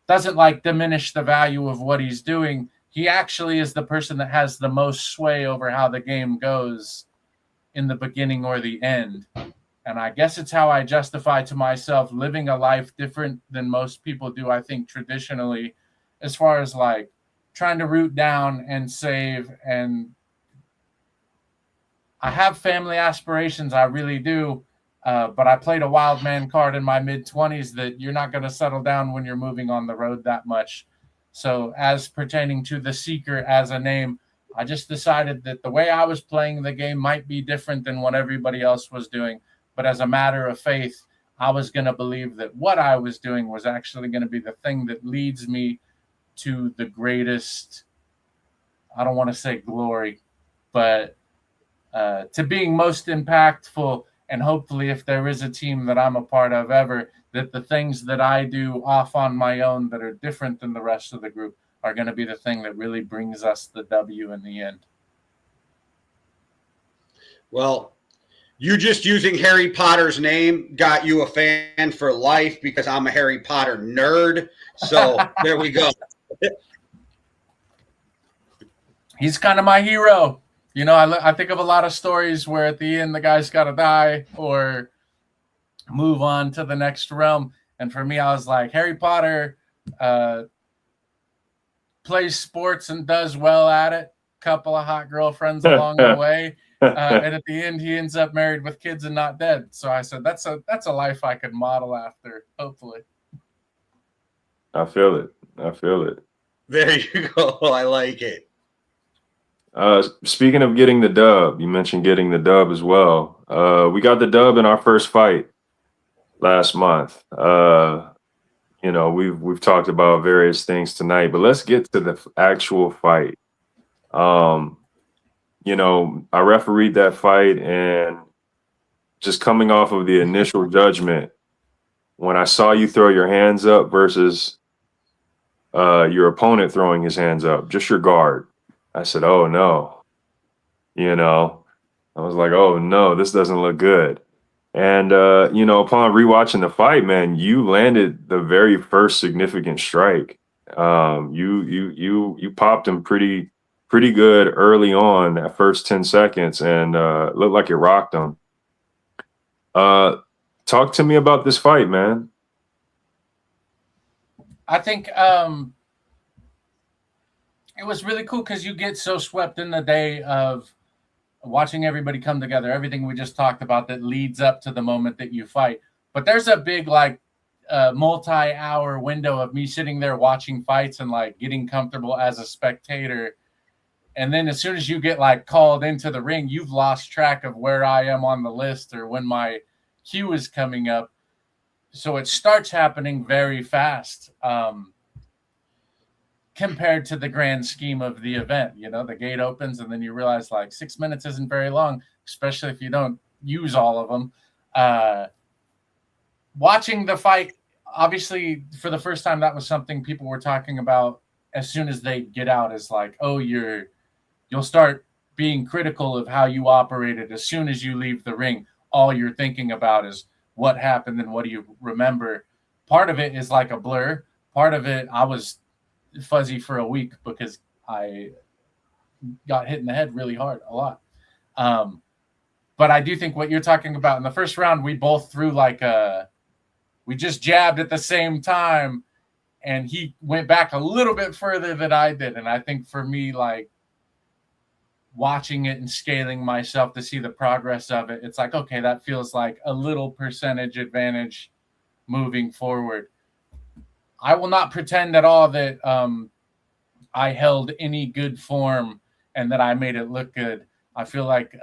doesn't like diminish the value of what he's doing. He actually is the person that has the most sway over how the game goes in the beginning or the end. And I guess it's how I justify to myself living a life different than most people do, I think, traditionally, as far as like trying to root down and save. And I have family aspirations, I really do. But I played a wild man card in my mid-20s that you're not going to settle down when you're moving on the road that much. So as pertaining to the Seeker as a name, I just decided that the way I was playing the game might be different than what everybody else was doing. But as a matter of faith, I was going to believe that what I was doing was actually going to be the thing that leads me to the greatest, I don't want to say glory, but to being most impactful. And hopefully, if there is a team that I'm a part of ever, that the things that I do off on my own that are different than the rest of the group are going to be the thing that really brings us the W in the end. Well, you just using Harry Potter's name got you a fan for life because I'm a Harry Potter nerd. So there we go. He's kind of my hero. You know, I think of a lot of stories where at the end the guy's got to die or move on to the next realm. And for me, I was like, Harry Potter plays sports and does well at it. Couple of hot girlfriends along the way. And at the end, he ends up married with kids and not dead. So I said, that's a life I could model after, hopefully. I feel it. I feel it. There you go. I like it. Speaking of getting the dub, you mentioned getting the dub as well. We got the dub in our first fight last month. You know, we've talked about various things tonight, but let's get to the actual fight. You know, I refereed that fight, and just coming off of the initial judgment, when I saw you throw your hands up versus your opponent throwing his hands up, just your guard, I said, oh no. You know, I was like, oh no, this doesn't look good. And you know, upon rewatching the fight, man, you landed the very first significant strike. You popped him pretty good early on, that first 10 seconds, and looked like it rocked him. Talk to me about this fight, man. I think it was really cool because you get so swept in the day of watching everybody come together, everything we just talked about that leads up to the moment that you fight. But there's a big like multi-hour window of me sitting there watching fights and like getting comfortable as a spectator. And then as soon as you get like called into the ring, you've lost track of where I am on the list or when my cue is coming up. So it starts happening very fast compared to the grand scheme of the event. You know, the gate opens and then you realize like 6 minutes isn't very long, especially if you don't use all of them. Watching the fight, obviously for the first time, that was something people were talking about as soon as they get out, is like, oh, you'll start being critical of how you operated as soon as you leave the ring. All you're thinking about is what happened and what do you remember. Part of it is like a blur. Part of it, I was fuzzy for a week because I got hit in the head really hard a lot. But I do think what you're talking about in the first round, we both threw like we just jabbed at the same time, and he went back a little bit further than I did. And I think for me, like watching it and scaling myself to see the progress of it, it's like, okay, that feels like a little percentage advantage moving forward. I will not pretend at all that I held any good form and that I made it look good. I feel like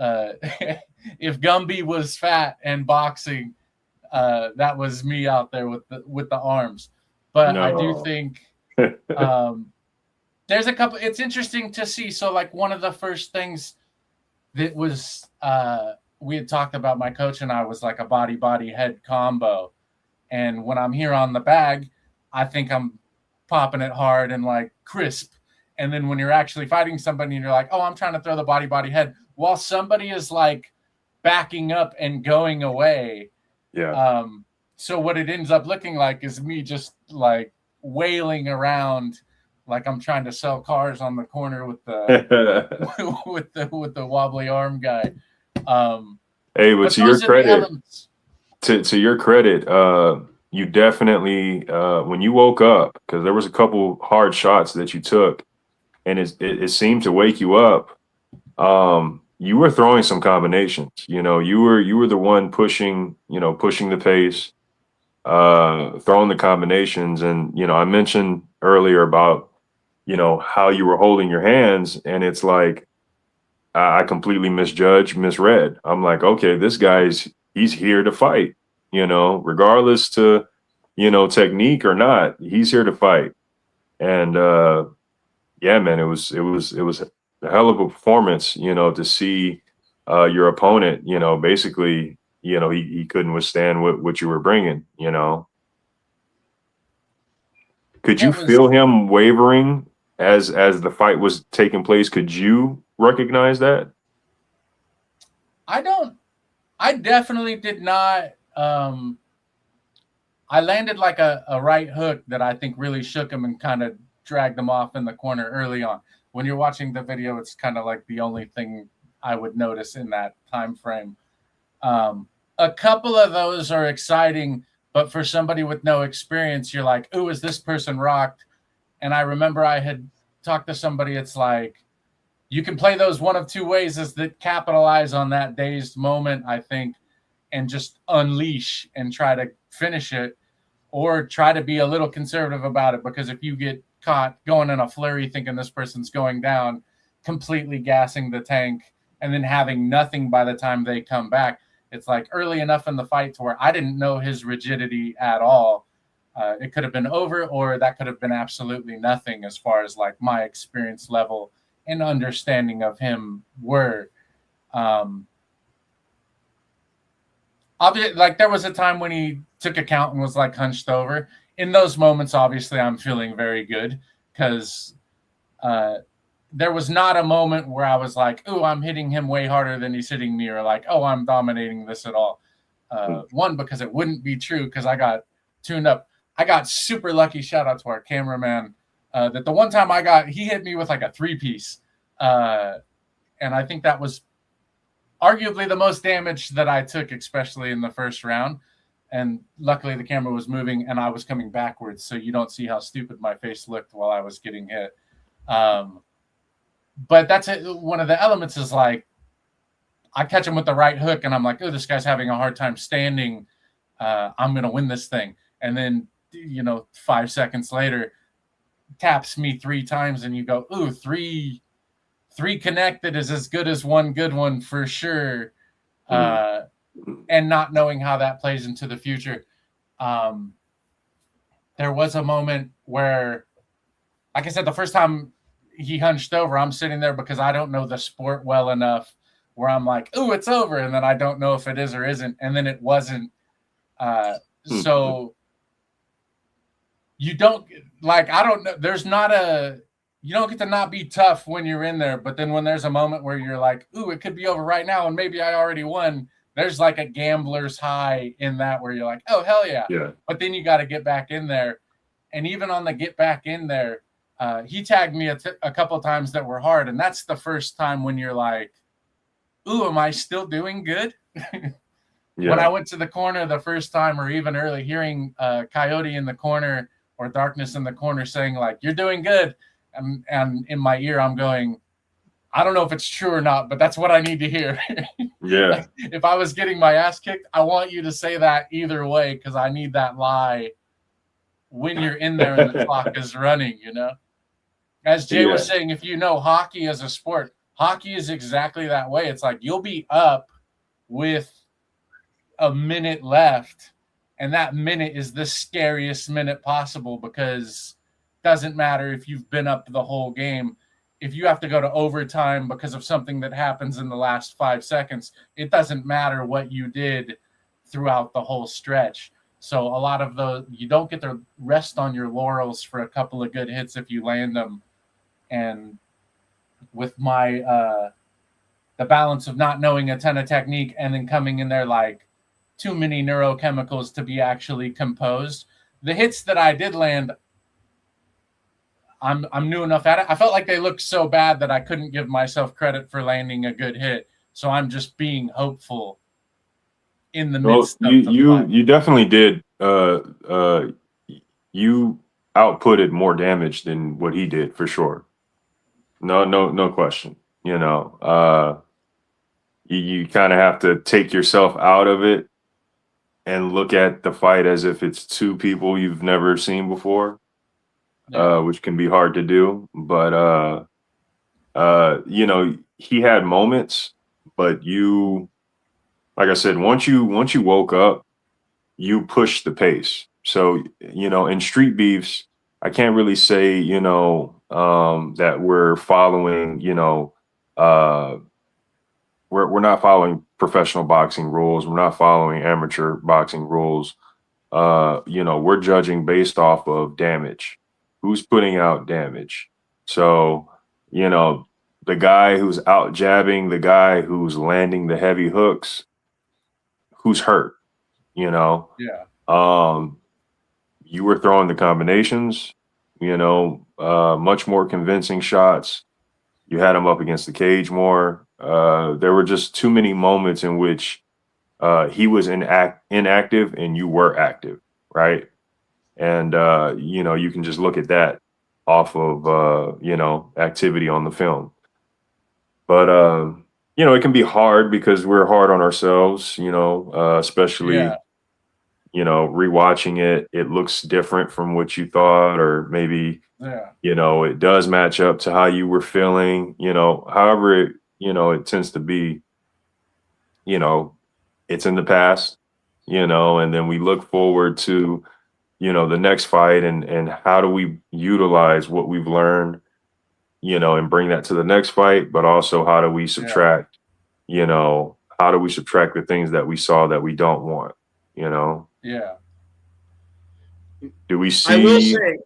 if Gumby was fat and boxing, that was me out there with the arms. But no. I do think there's a couple. It's interesting to see. So like one of the first things that was we had talked about, my coach and I, was like a body head combo. And when I'm here on the bag, I think I'm popping it hard and like crisp. And then when you're actually fighting somebody and you're like, oh, I'm trying to throw the body head, while somebody is like backing up and going away. Yeah. So what it ends up looking like is me just like wailing around like I'm trying to sell cars on the corner with the with the wobbly arm guy. Hey, but to your those are the credit, elements. to your credit, you definitely when you woke up, because there was a couple hard shots that you took, and it seemed to wake you up. You were throwing some combinations. You know, you were the one pushing, pushing the pace, throwing the combinations. And, I mentioned earlier about, how you were holding your hands, and it's like I completely misread. I'm like, okay, this he's here to fight, regardless to, technique or not, he's here to fight. And yeah, man, it was a hell of a performance, to see your opponent, basically, he couldn't withstand what you were bringing, Could you feel him wavering as the fight was taking place? Could you recognize that? I definitely did not. I landed like a right hook that I think really shook him and kind of dragged him off in the corner early on. When you're watching the video, it's kind of like the only thing I would notice in that time frame. A couple of those are exciting, but for somebody with no experience, you're like, "Ooh, is this person rocked?" And I remember I had talked to somebody. It's like you can play those one of two ways: is that capitalize on that dazed moment, I think, and just unleash and try to finish it, or try to be a little conservative about it, because if you get caught going in a flurry thinking this person's going down, completely gassing the tank, and then having nothing by the time they come back, it's like early enough in the fight to where I didn't know his rigidity at all. It could have been over, or that could have been absolutely nothing as far as like my experience level and understanding of him were. Obviously, like there was a time when he took a count and was like hunched over. In those moments, obviously, I'm feeling very good, because there was not a moment where I was like, "Ooh, I'm hitting him way harder than he's hitting me," or like, "Oh, I'm dominating this at all." One, because it wouldn't be true, because I got tuned up. I got super lucky. Shout out to our cameraman. That the one time he hit me with like a 3-piece, and I think that was arguably the most damage that I took, especially in the first round. And luckily the camera was moving and I was coming backwards, so you don't see how stupid my face looked while I was getting hit. But that's it. One of the elements is like, I catch him with the right hook and I'm like, oh, this guy's having a hard time standing. I'm going to win this thing. And then, 5 seconds later, taps me 3 times and you go, ooh, three connected is as good as one good one for sure. And not knowing how that plays into the future. There was a moment where, like I said, the first time he hunched over, I'm sitting there because I don't know the sport well enough where I'm like, ooh, it's over. And then I don't know if it is or isn't. And then it wasn't. So you don't like, I don't know. There's not you don't get to not be tough when you're in there. But then when there's a moment where you're like, ooh, it could be over right now, and maybe I already won, there's like a gambler's high in that where you're like, oh, hell yeah. But then you got to get back in there. And even on the get back in there, he tagged me a couple of times that were hard. And that's the first time when you're like, ooh, am I still doing good? When I went to the corner the first time, or even early, hearing Coyote in the corner or Darkness in the corner saying like, you're doing good. And in my ear, I'm going, I don't know if it's true or not, but that's what I need to hear. Like, if I was getting my ass kicked, I want you to say that either way, because I need that lie when you're in there and the clock is running, As Jay was saying, if you know hockey as a sport, hockey is exactly that way. It's like you'll be up with a minute left, and that minute is the scariest minute possible, because it doesn't matter if you've been up the whole game. If you have to go to overtime because of something that happens in the last 5 seconds, it doesn't matter what you did throughout the whole stretch. So a lot of you don't get to rest on your laurels for a couple of good hits if you land them. And with my the balance of not knowing a ton of technique and then coming in there like too many neurochemicals to be actually composed, the hits that I did land, I'm new enough at it. I felt like they looked so bad that I couldn't give myself credit for landing a good hit. So I'm just being hopeful in the midst of the fight. You definitely did. You outputted more damage than what he did for sure. No question. You know, you kind of have to take yourself out of it and look at the fight as if it's two people you've never seen before, which can be hard to do. But you know, he had moments, but you, like I said, once you woke up, you pushed the pace. So, you know, in Street Beefs, I can't really say, you know, that we're following, you know, we're not following professional boxing rules. We're not following amateur boxing rules. You know, we're judging based off of damage. Who's putting out damage? So, you know, the guy who's out jabbing, the guy who's landing the heavy hooks, who's hurt, you know? Yeah. You were throwing the combinations, you know, much more convincing shots. You had him up against the cage more. There were just too many moments in which he was inactive and you were active, right? And, you know, you can just look at that off of, you know, activity on the film. But, you know, it can be hard because we're hard on ourselves, you know, especially, you know, rewatching it. It looks different from what you thought, or maybe, you know, it does match up to how you were feeling, you know, however it, you know, it tends to be, you know, it's in the past, you know, and then we look forward to, you know, the next fight and how do we utilize what we've learned, you know, and bring that to the next fight, but also how do we subtract, you know, how do we subtract the things that we saw that we don't want, you know? Yeah. Do we see? I will say,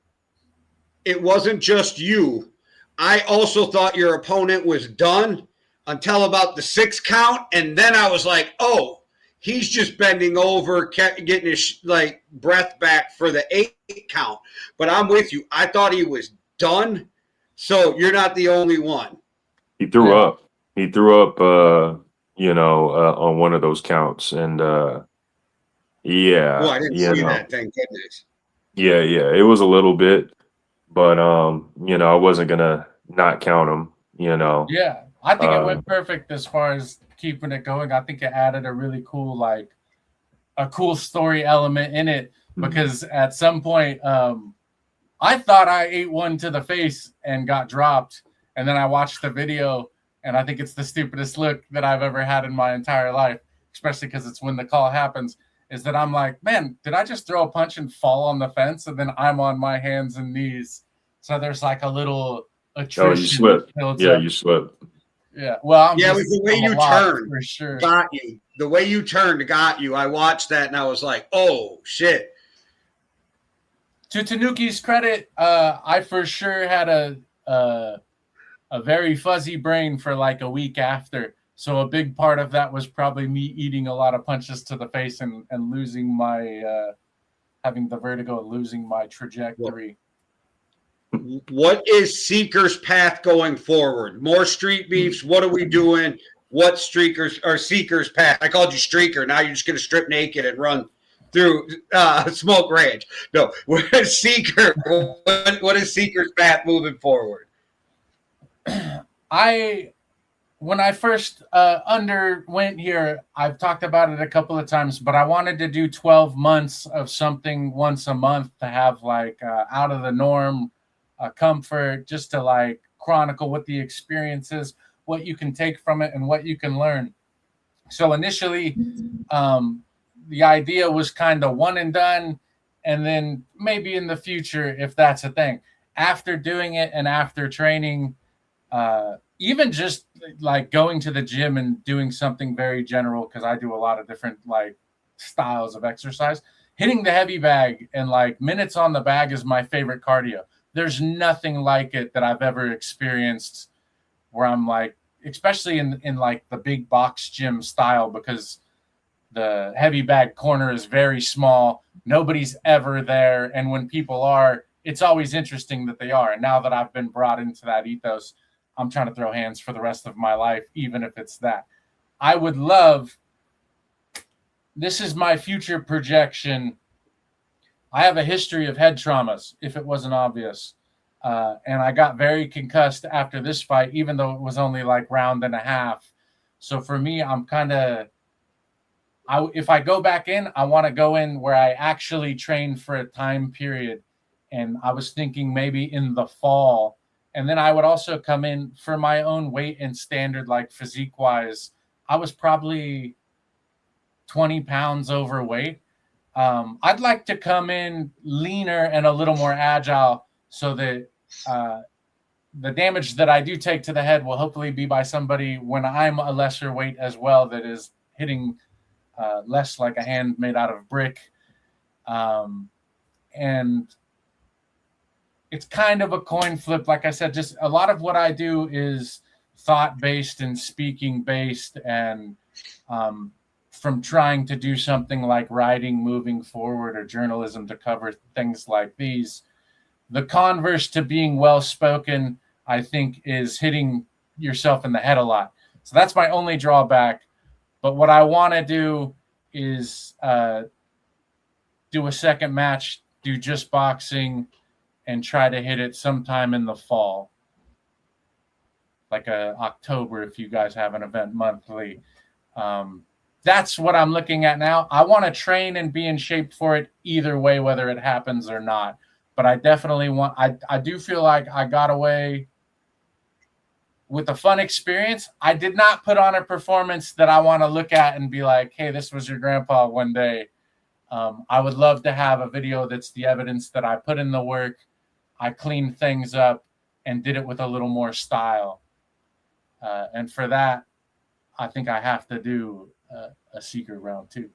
it wasn't just you. I also thought your opponent was done until about the 6 count, and then I was like, oh, he's just bending over, getting his like breath back for the 8 count. But I'm with you. I thought he was done. So you're not the only one. He threw up. He threw up, you know, on one of those counts, and yeah. Well, I didn't see that. Thank goodness. Yeah, it was a little bit, but you know, I wasn't gonna not count him. You know. Yeah, I think it went perfect as far as keeping it going. I think it added a really cool, like, a cool story element in it, because at some point, I thought I ate one to the face and got dropped, and then I watched the video, and I think it's the stupidest look that I've ever had in my entire life, especially because it's when the call happens. Is that I'm like, man, did I just throw a punch and fall on the fence? And then I'm on my hands and knees. So there's like a little attrition. Oh, you slipped. Yeah, you slipped. Yeah. Well, it was the way you turned. For sure. Got you. The way you turned got you. I watched that and I was like, oh, shit. To Tanuki's credit, I for sure had a very fuzzy brain for like a week after. So a big part of that was probably me eating a lot of punches to the face and losing my, having the vertigo and losing my trajectory. What is Seeker's path going forward? More street beefs? What are we doing? What Seeker's path? I called you Streaker. Now you're just going to strip naked and run through Smoke Ranch. No, what is Seeker? What is Seeker's path moving forward? When I first underwent here, I've talked about it a couple of times, but I wanted to do 12 months of something once a month to have like out of the norm comfort, just to like chronicle what the experience is, what you can take from it and what you can learn. So initially, the idea was kind of one and done, and then maybe in the future, if that's a thing. After doing it and after training, even just like going to the gym and doing something very general, because I do a lot of different like styles of exercise, hitting the heavy bag and like minutes on the bag is my favorite cardio. there's nothing like it that I've ever experienced where I'm like, especially in like the big box gym style, because the heavy bag corner is very small. Nobody's ever there. And when people are, it's always interesting that they are. And now that I've been brought into that ethos, I'm trying to throw hands for the rest of my life, even if it's that. I would love, this is my future projection. I have a history of head traumas, if it wasn't obvious. And I got very concussed after this fight, even though it was only like round and a half. So for me, I'm kind of, if I go back in, I want to go in where I actually train for a time period. And I was thinking maybe in the fall. And then I would also come in for my own weight and standard, like physique wise. I was probably 20 pounds overweight. I'd like to come in leaner and a little more agile so that the damage that I do take to the head will hopefully be by somebody when I'm a lesser weight as well, that is hitting less like a hand made out of brick. And it's kind of a coin flip. Like I said, just a lot of what I do is thought-based and speaking-based, and from trying to do something like writing moving forward or journalism to cover things like these. The converse to being well-spoken, I think, is hitting yourself in the head a lot. So that's my only drawback. But what I want to do is do a second match, do just boxing, and try to hit it sometime in the fall. Like October, if you guys have an event monthly. That's what I'm looking at now. I want to train and be in shape for it either way, whether it happens or not. But I definitely want, I do feel like I got away with a fun experience. I did not put on a performance that I want to look at and be like, hey, this was your grandpa one day. I would love to have a video that's the evidence that I put in the work, I cleaned things up, and did it with a little more style. And for that, I think I have to do a secret round too.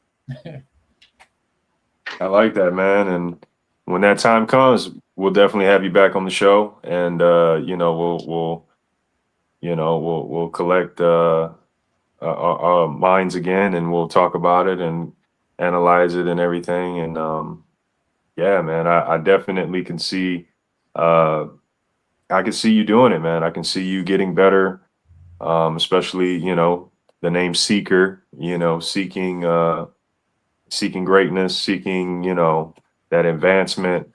I like that, man. And when that time comes, we'll definitely have you back on the show, and we'll collect our minds again, and we'll talk about it and analyze it and everything. And yeah, man, I definitely can see, I can see you doing it, man. I can see you getting better, especially the name Seeker. Seeking greatness, seeking that advancement,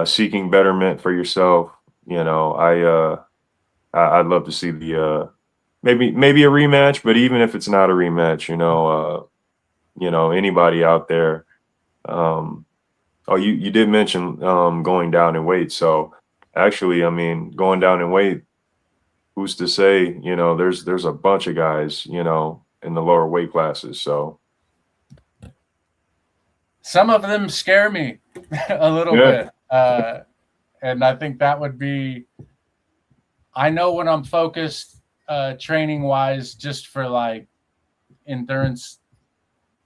seeking betterment for yourself. I'd love to see the maybe a rematch, but even if it's not a rematch, anybody out there. Oh, you did mention going down in weight. So actually, I mean, going down in weight, who's to say, there's a bunch of guys, in the lower weight classes. So some of them scare me a little bit. And I think that would be, I know when I'm focused training wise, just for like endurance,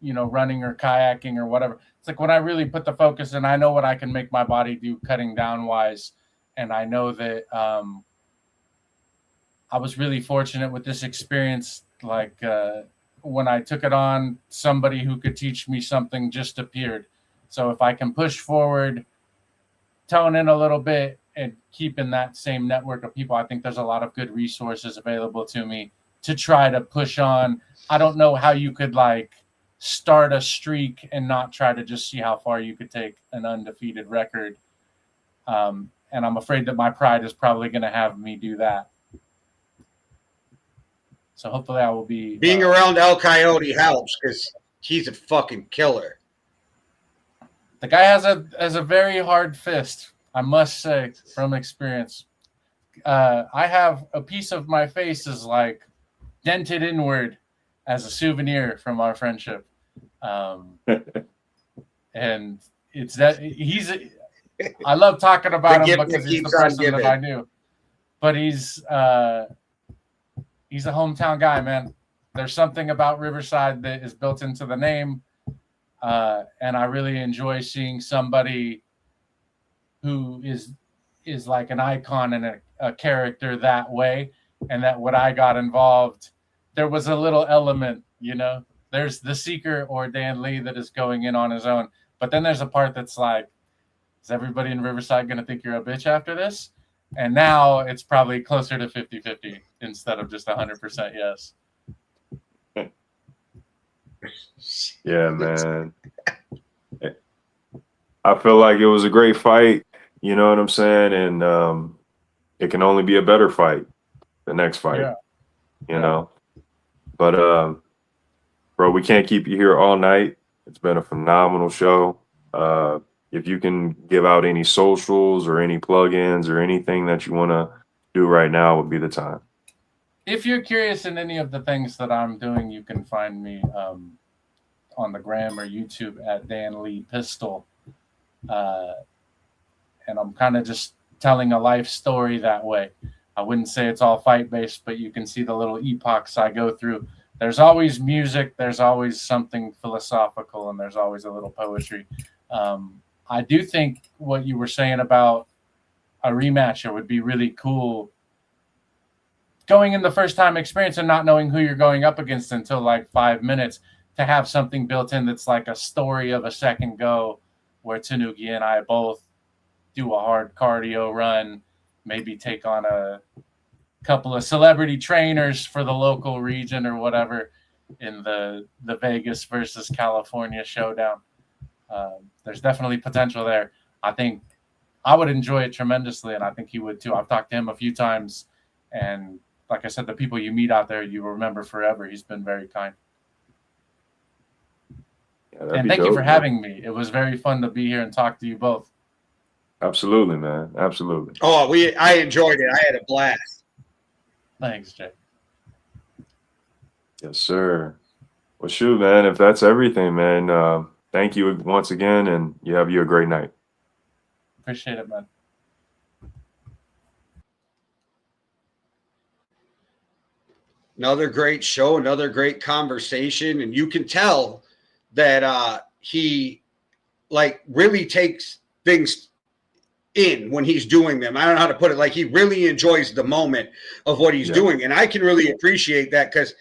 running or kayaking or whatever. It's like when I really put the focus in, I know what I can make my body do cutting down wise. And I know that I was really fortunate with this experience. Like when I took it on, somebody who could teach me something just appeared. So if I can push forward, tone in a little bit, and keep in that same network of people, I think there's a lot of good resources available to me to try to push on. I don't know how you could like start a streak and not try to just see how far you could take an undefeated record. And I'm afraid that my pride is probably going to have me do that. So hopefully I will be... Being around El Coyote helps because he's a fucking killer. The guy has a very hard fist, I must say, from experience. I have a piece of my face is like dented inward as a souvenir from our friendship. And it's that I love talking about him because he's the person that I knew. But he's a hometown guy, man. There's something about Riverside that is built into the name. And I really enjoy seeing somebody who is is like an icon and a character that way, and that when I got involved, there was a little element, you know, there's the Seeker or Dan Lee that is going in on his own, but then there's a part that's like, is everybody in Riverside going to think you're a bitch after this? And now it's probably closer to 50-50 instead of just 100% yes. Yeah, man. I feel like it was a great fight. You know what I'm saying? And it can only be a better fight the next fight. Yeah. You know? But bro, we can't keep you here all night. It's been a phenomenal show. If you can give out any socials or any plugins or anything that you want to do right now would be the time. If you're curious in any of the things that I'm doing, you can find me on the gram or YouTube at Dan Lee Pistol. And I'm kind of just telling a life story that way. I wouldn't say it's all fight-based, but you can see the little epochs I go through. There's always music, there's always something philosophical, and there's always a little poetry. I do think what you were saying about a rematcher would be really cool. Going in the first time experience and not knowing who you're going up against until like 5 minutes, to have something built in that's like a story of a second go where Tanuki and I both do a hard cardio run, maybe take on a couple of celebrity trainers for the local region or whatever in the Vegas versus California showdown. There's definitely potential there. I think I would enjoy it tremendously, and I think he would too. I've talked to him a few times, and like I said, the people you meet out there, you remember forever. He's been very kind. Yeah, and thank you for having me. It was very fun to be here and talk to you both. Absolutely, man. Absolutely. Oh, I enjoyed it. I had a blast. Thanks, Jay. Yes, sir. Well, shoot, man, if that's everything, man, thank you once again, and you have a great night. Appreciate it, man. Another great show, another great conversation, and you can tell that he like really takes things in when he's doing them. I don't know how to put it. Like, he really enjoys the moment of what he's doing, and I can really appreciate that, because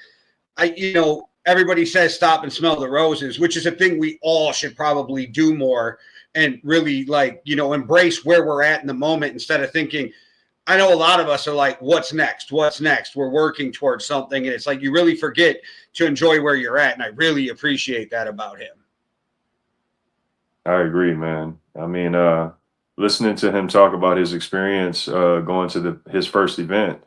everybody says stop and smell the roses, which is a thing we all should probably do more, and really embrace where we're at in the moment instead of thinking. I know a lot of us are like, what's next? What's next? We're working towards something. And it's like, you really forget to enjoy where you're at. And I really appreciate that about him. I agree, man. I mean, listening to him talk about his experience going to his first event,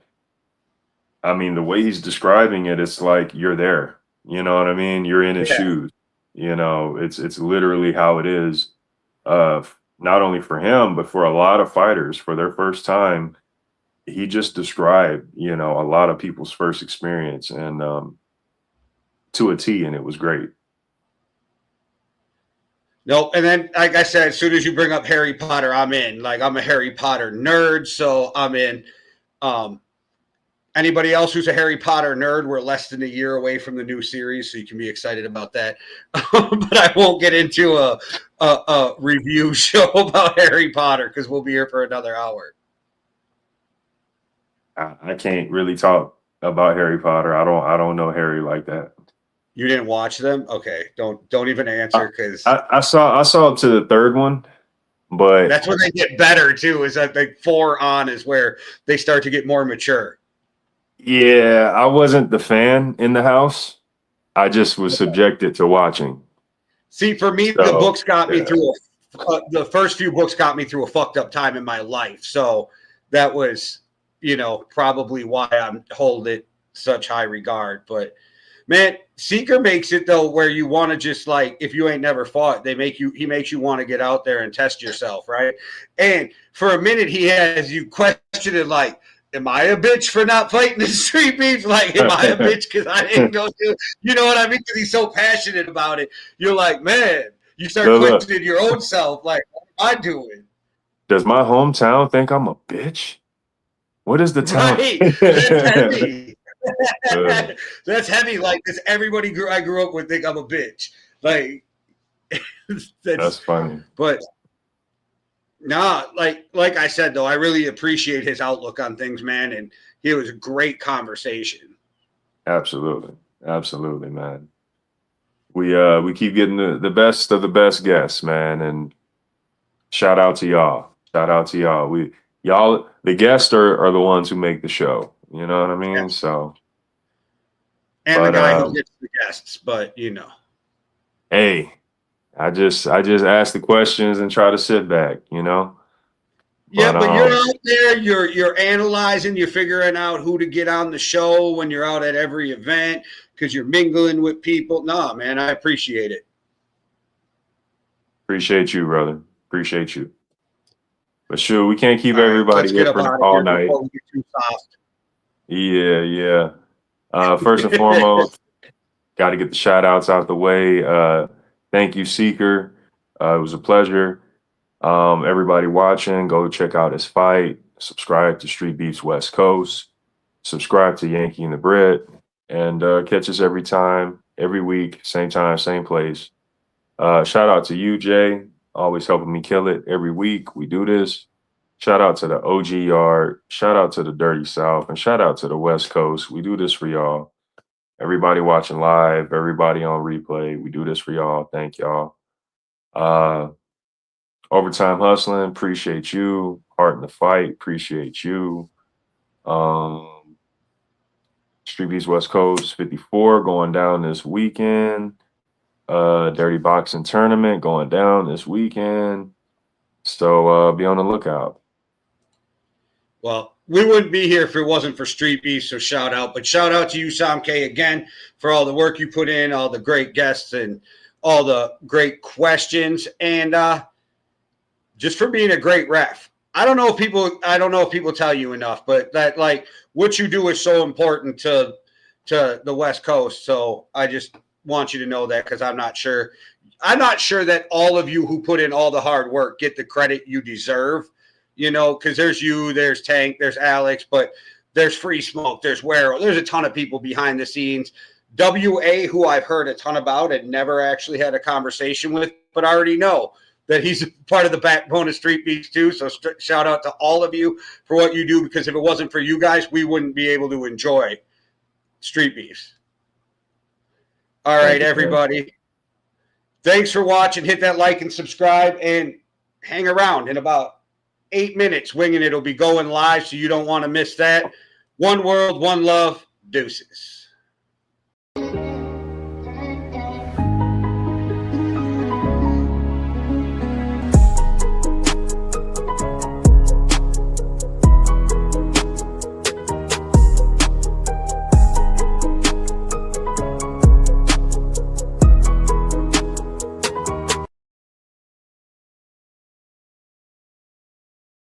I mean, the way he's describing it, it's like you're there. You know what I mean? You're in his shoes. You know, it's literally how it is, not only for him, but for a lot of fighters for their first time. He just described, a lot of people's first experience, and to a T, and it was great. Nope. And then, like I said, as soon as you bring up Harry Potter, I'm in. Like, I'm a Harry Potter nerd, so I'm in. Anybody else who's a Harry Potter nerd, we're less than a year away from the new series, so you can be excited about that. But I won't get into a review show about Harry Potter, because we'll be here for another hour. I can't really talk about Harry Potter. I don't know Harry like that. You didn't watch them? Okay, don't even answer, because I saw up to the third one, but that's when they get better too. Is that like 4 on is where they start to get more mature. Yeah, I wasn't the fan in the house. I just was subjected to watching. See, for me, the books got me through. The first few books got me through a fucked up time in my life, so that was, probably why I hold it such high regard. But man, Seeker makes it though where you want to just, like, if you ain't never fought, he makes you want to get out there and test yourself, right? And for a minute, he has you questioning, like, am I a bitch for not fighting the street beefs? Like, am I a bitch because I didn't go to, you know what I mean? Because he's so passionate about it. You're like, man, you start questioning your own self. Like, what am I doing? Does my hometown think I'm a bitch? What is the town? Right. That's heavy. That's heavy. Like, because everybody I grew up with think I'm a bitch. Like, that's funny. But No, like I said though, I really appreciate his outlook on things, man, and it was a great conversation. Absolutely, absolutely, man. We keep getting the best of the best guests, man, and shout out to y'all. Shout out to y'all. Y'all, the guests are the ones who make the show. You know what I mean? Yeah. So, And but the guy who gets the guests, but you know. hey, I just ask the questions and try to sit back, you know. Yeah, But but you're out there, you're analyzing, you're figuring out who to get on the show when you're out at every event because you're mingling with people. No, man, I appreciate it. appreciate you, brother. Appreciate you. But sure, we can't keep All right, everybody let's get here up for out of all here night. before we get too soft. Yeah, yeah. First and foremost, got to get the shout outs out the way. Thank you, Seeker. It was a pleasure. Everybody watching, go check out his fight. Subscribe to StreetBeefs West Coast. Subscribe to Yankee and the Brit. And catch us every time, every week, same time, same place. Shout out to you, Jay. Always helping me kill it every week. We do this. Shout out to the OG Yard. Shout out to the Dirty South. And shout out to the West Coast. We do this for y'all. Everybody watching live, everybody on replay. We do this for y'all. Thank y'all. Overtime Hustling, appreciate you. Heart in the Fight, appreciate you. StreetBeefs West Coast 54 going down this weekend. Dirty Boxing Tournament going down this weekend. So be on the lookout. Well, we wouldn't be here if it wasn't for Street Beefs, so shout out. But shout out to you, Somké, again, for all the work you put in, all the great guests, and all the great questions, and just for being a great ref. I don't know if people tell you enough, but that like what you do is so important to the West Coast. So I just want you to know that because I'm not sure that all of you who put in all the hard work get the credit you deserve. You know, because there's you, there's Tank, there's Alex, but there's Free Smoke, there's Wero, there's a ton of people behind the scenes. WA, who I've heard a ton about and never actually had a conversation with, but I already know that he's part of the backbone of Street Beefs too. So shout out to all of you for what you do, because if it wasn't for you guys, we wouldn't be able to enjoy Street Beefs. All right, everybody. Thanks for watching. Hit that like and subscribe and hang around. In about 8 minutes, Winging It will be going live, so you don't want to miss that. One world, one love. Deuces.